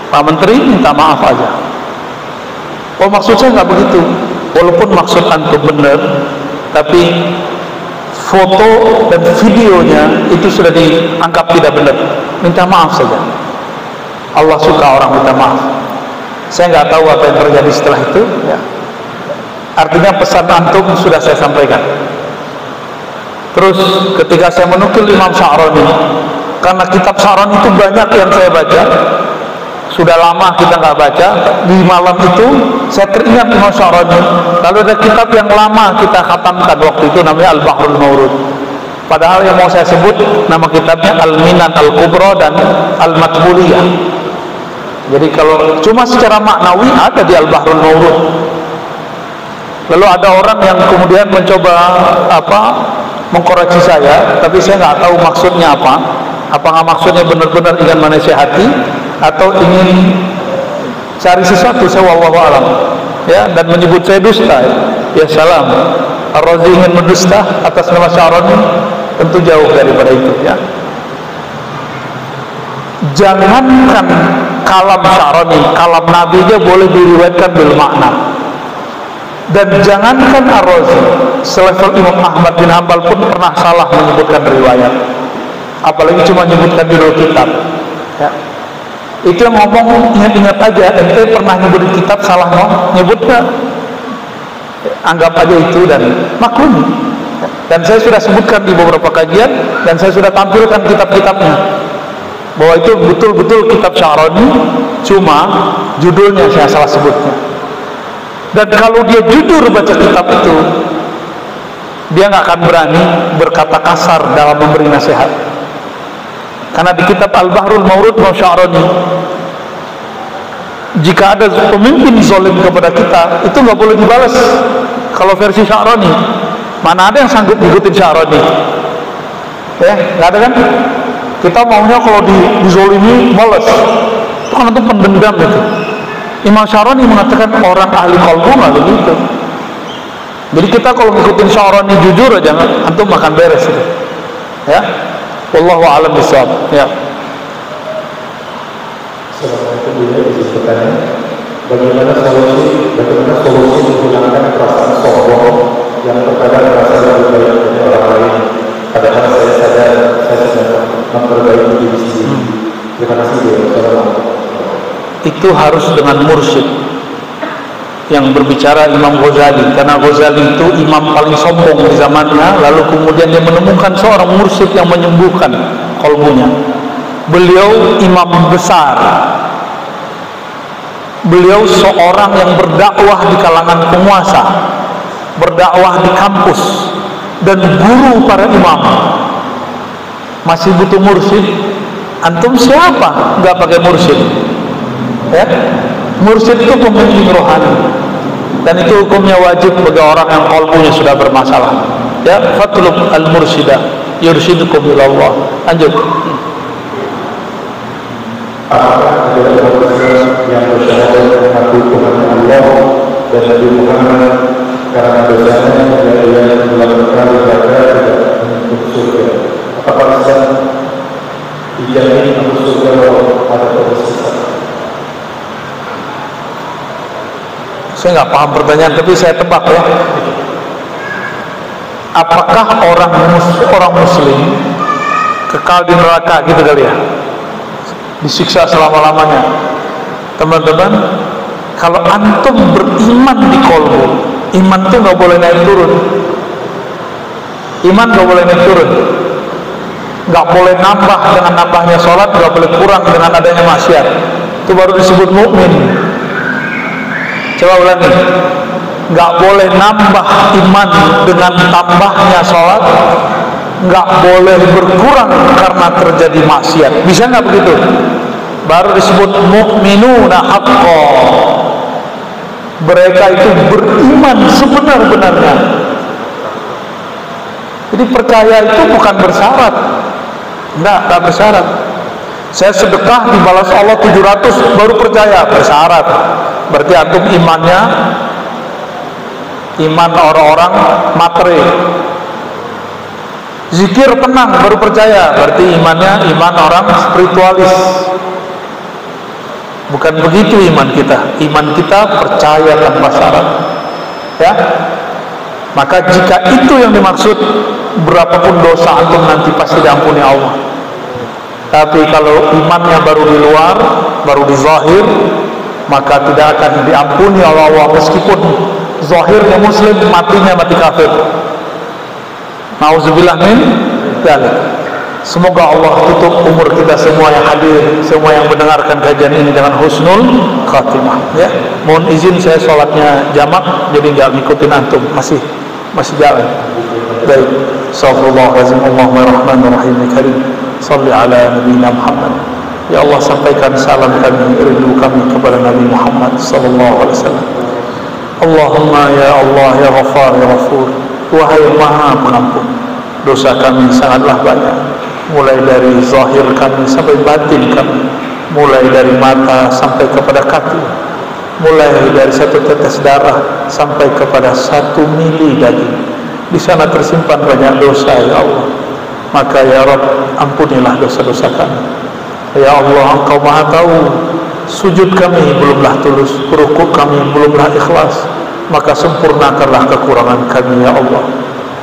S3: Pak Menteri minta maaf aja. Oh, maksud saya nggak begitu. Walaupun maksud antum benar, tapi foto dan videonya itu sudah dianggap tidak benar. Minta maaf saja. Allah suka orang minta maaf. Saya nggak tahu apa yang terjadi setelah itu ya. Artinya pesan antum sudah saya sampaikan. Terus ketika saya menukil Imam Sya'rani, karena kitab Sya'rani itu banyak yang saya baca, sudah lama kita nggak baca. Di malam itu saya teringat Imam Sya'rani. Lalu ada kitab yang lama kita khatamkan waktu itu, namanya Al-Bahrul Mawrud. Padahal yang mau saya sebut nama kitabnya Al-Minan Al-Kubra dan Al-Matbuliyah. Jadi kalau cuma secara maknawi ada di Al-Bahrul Mawrud. Lalu ada orang yang kemudian mencoba mengkoreksi saya, tapi saya nggak tahu maksudnya apa. Apakah maksudnya benar-benar ingin menasihati atau ingin cari sesuatu? Saya wallahu alam. Ya, dan menyebut saya dusta. Ya salam. Ar-Razi ingin mendusta atas nama Sya'rani, tentu jauh daripada itu, ya. Jangankan kalam Sya'rani, kalam Nabi aja boleh diriwayatkan bil makna. Dan jangankan Ar-Razi, selevel Imam Ahmad bin Hanbal pun pernah salah menyebutkan riwayat, apalagi cuma menyebutkan judul kitab, ya. Itu yang ngomong ingat-ingat aja, ente pernah nyebut di kitab salah nyebutnya, anggap aja itu dan maklumi. Dan saya sudah sebutkan di beberapa kajian, dan saya sudah tampilkan kitab-kitabnya, bahwa itu betul-betul kitab Sya'rani, cuma judulnya saya salah sebutnya. Dan kalau dia jujur baca kitab itu, dia nggak akan berani berkata kasar dalam memberi nasihat. Karena di kitab Al-Bahrul Mawrud Sya'rani, jika ada pemimpin zalim kepada kita, itu nggak boleh dibalas. Kalau versi Sya'rani, mana ada yang sanggup ngikutin Sya'rani? Ya, nggak ada kan? Kita maunya kalau dizolimi balas. Itu kan itu pendendam itu. Imam Sya'rani mengatakan orang ahli qalbu nggak begitu. Jadi kita kalau ngikutin Sya'rani jujur aja, antum makan beres itu. Ya. Wallahu a'lam bishawab. Ya.
S5: Assalamualaikum warahmatullahi wabarakatuh. Bagaimana solusi menghilangkan perasaan sombong yang terkadang merasa lebih baik dari orang lain, padahal saya sadar saya sedang memperbaiki diri sendiri. Terima kasih. Assalamualaikum.
S3: Itu harus dengan mursyid yang berbicara Imam Ghazali, karena Ghazali itu imam paling sombong di zamannya. Lalu kemudian dia menemukan seorang mursyid yang menyembuhkan kalbunya. Beliau imam besar, beliau seorang yang berdakwah di kalangan penguasa, berdakwah di kampus, dan guru para imam. Masih butuh mursyid? Antum siapa nggak pakai mursyid? Ya, mursyid itu pembimbing rohani, dan itu hukumnya wajib bagi orang yang qalbunya sudah bermasalah. Ya, fatlub al-mursyida yursyidukum ila Allah. Lanjut.
S5: Apakah ada orang yang bersyahadat mengaku Tuhan Allah dan Nabi Muhammad karena dosanya dia melakukan ibadah tidak untuk surga? Apakah bisa dijamin untuk surga pada posisi?
S3: Saya nggak paham pertanyaan, tapi saya tebak ya. Apakah orang muslim kekal di neraka gitu kali ya? Disiksa selama-lamanya. Teman-teman, kalau antum beriman di kolbu, iman itu nggak boleh naik turun. Iman nggak boleh naik turun. Nggak boleh nambah dengan nambahnya sholat, nggak boleh kurang dengan adanya maksiat. Itu baru disebut mukmin. Coba ulangi, nggak boleh nambah iman dengan tambahnya sholat, nggak boleh berkurang karena terjadi maksiat. Bisa nggak begitu? Baru disebut mukminuna haqqan. Mereka itu beriman sebenar-benarnya. Jadi percaya itu bukan bersyarat, nggak bersyarat. Saya sedekah dibalas Allah 700 baru percaya, bersyarat. Berarti antum imannya iman orang-orang materi. Zikir tenang baru percaya, berarti imannya iman orang spiritualis. Bukan begitu iman kita. Iman kita percaya tanpa syarat. Ya. Maka jika itu yang dimaksud, berapapun dosa antum nanti pasti diampuni Allah. Tapi kalau imannya baru di luar, baru di zahir, maka tidak akan diampuni oleh Allah meskipun zahirnya muslim, matinya mati kafir. Nauzubillah min dzalik. Semoga Allah tutup umur kita semua yang hadir, semua yang mendengarkan kajian ini dengan husnul khatimah. Ya, mohon izin saya sholatnya jamak, jadi nggak ngikutin antum, masih jalan. Baik, Astagfirullahaladzim, Allahumma rahmanir karim, salli ala nabiyina Muhammad. Ya Allah, sampaikan salam kami, rindu kami kepada Nabi Muhammad sallallahu alaihi wasallam. Allahumma ya Allah ya Ghaffar ya Ghafur, wahai Maha Pengampun, dosa kami sangatlah banyak, mulai dari zahir kami sampai batin kami, mulai dari mata sampai kepada kaki, mulai dari satu tetes darah sampai kepada 1 mili daging. Di sana tersimpan banyak dosa ya Allah. Maka ya Rabb, ampunilah dosa-dosa kami. Ya Allah, Engkau Maha tahu, sujud kami belumlah tulus, rukuk kami belumlah ikhlas, maka sempurnakanlah kekurangan kami ya Allah.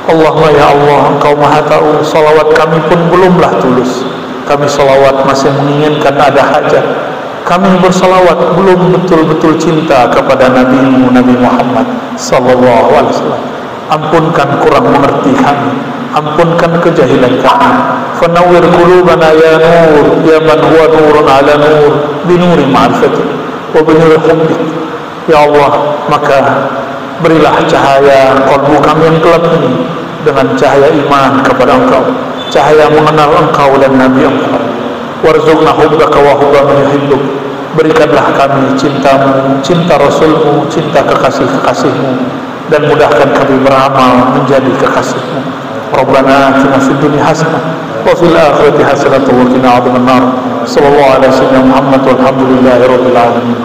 S3: Allahumma ya Allah, Engkau Maha tahu, salawat kami pun belumlah tulus. Kami salawat masih menginginkan ada hajat. Kami bersalawat belum betul-betul cinta kepada Nabi-Mu, Nabi Muhammad sallallahu alaihi wasallam. Ampunkan kurang mengerti kami, ampunkan kejahilan kami. Fanawwir qulubana ya nur, ya man huwa nurun ala nur, binuri ma'rifatik wa binuri hubbik. Ya Allah, maka berilah cahaya qalbu kami yang gelap ini dengan cahaya iman kepada Engkau, cahaya mengenal Engkau dan Nabi Engkau. Warzuqna hubbaka wa hubba man yuhibbuk. Berikanlah kami cintamu, cinta Rasulmu, cinta kekasih-kekasihmu, dan mudahkan kami beramal menjadi kekasihmu. Rabbana atina fid dunya hasanah wa fil akhirati hasanah wa qina adzabannar. Sallallahu alaihi wasallam Muhammad walhamdulillahi rabbil alamin.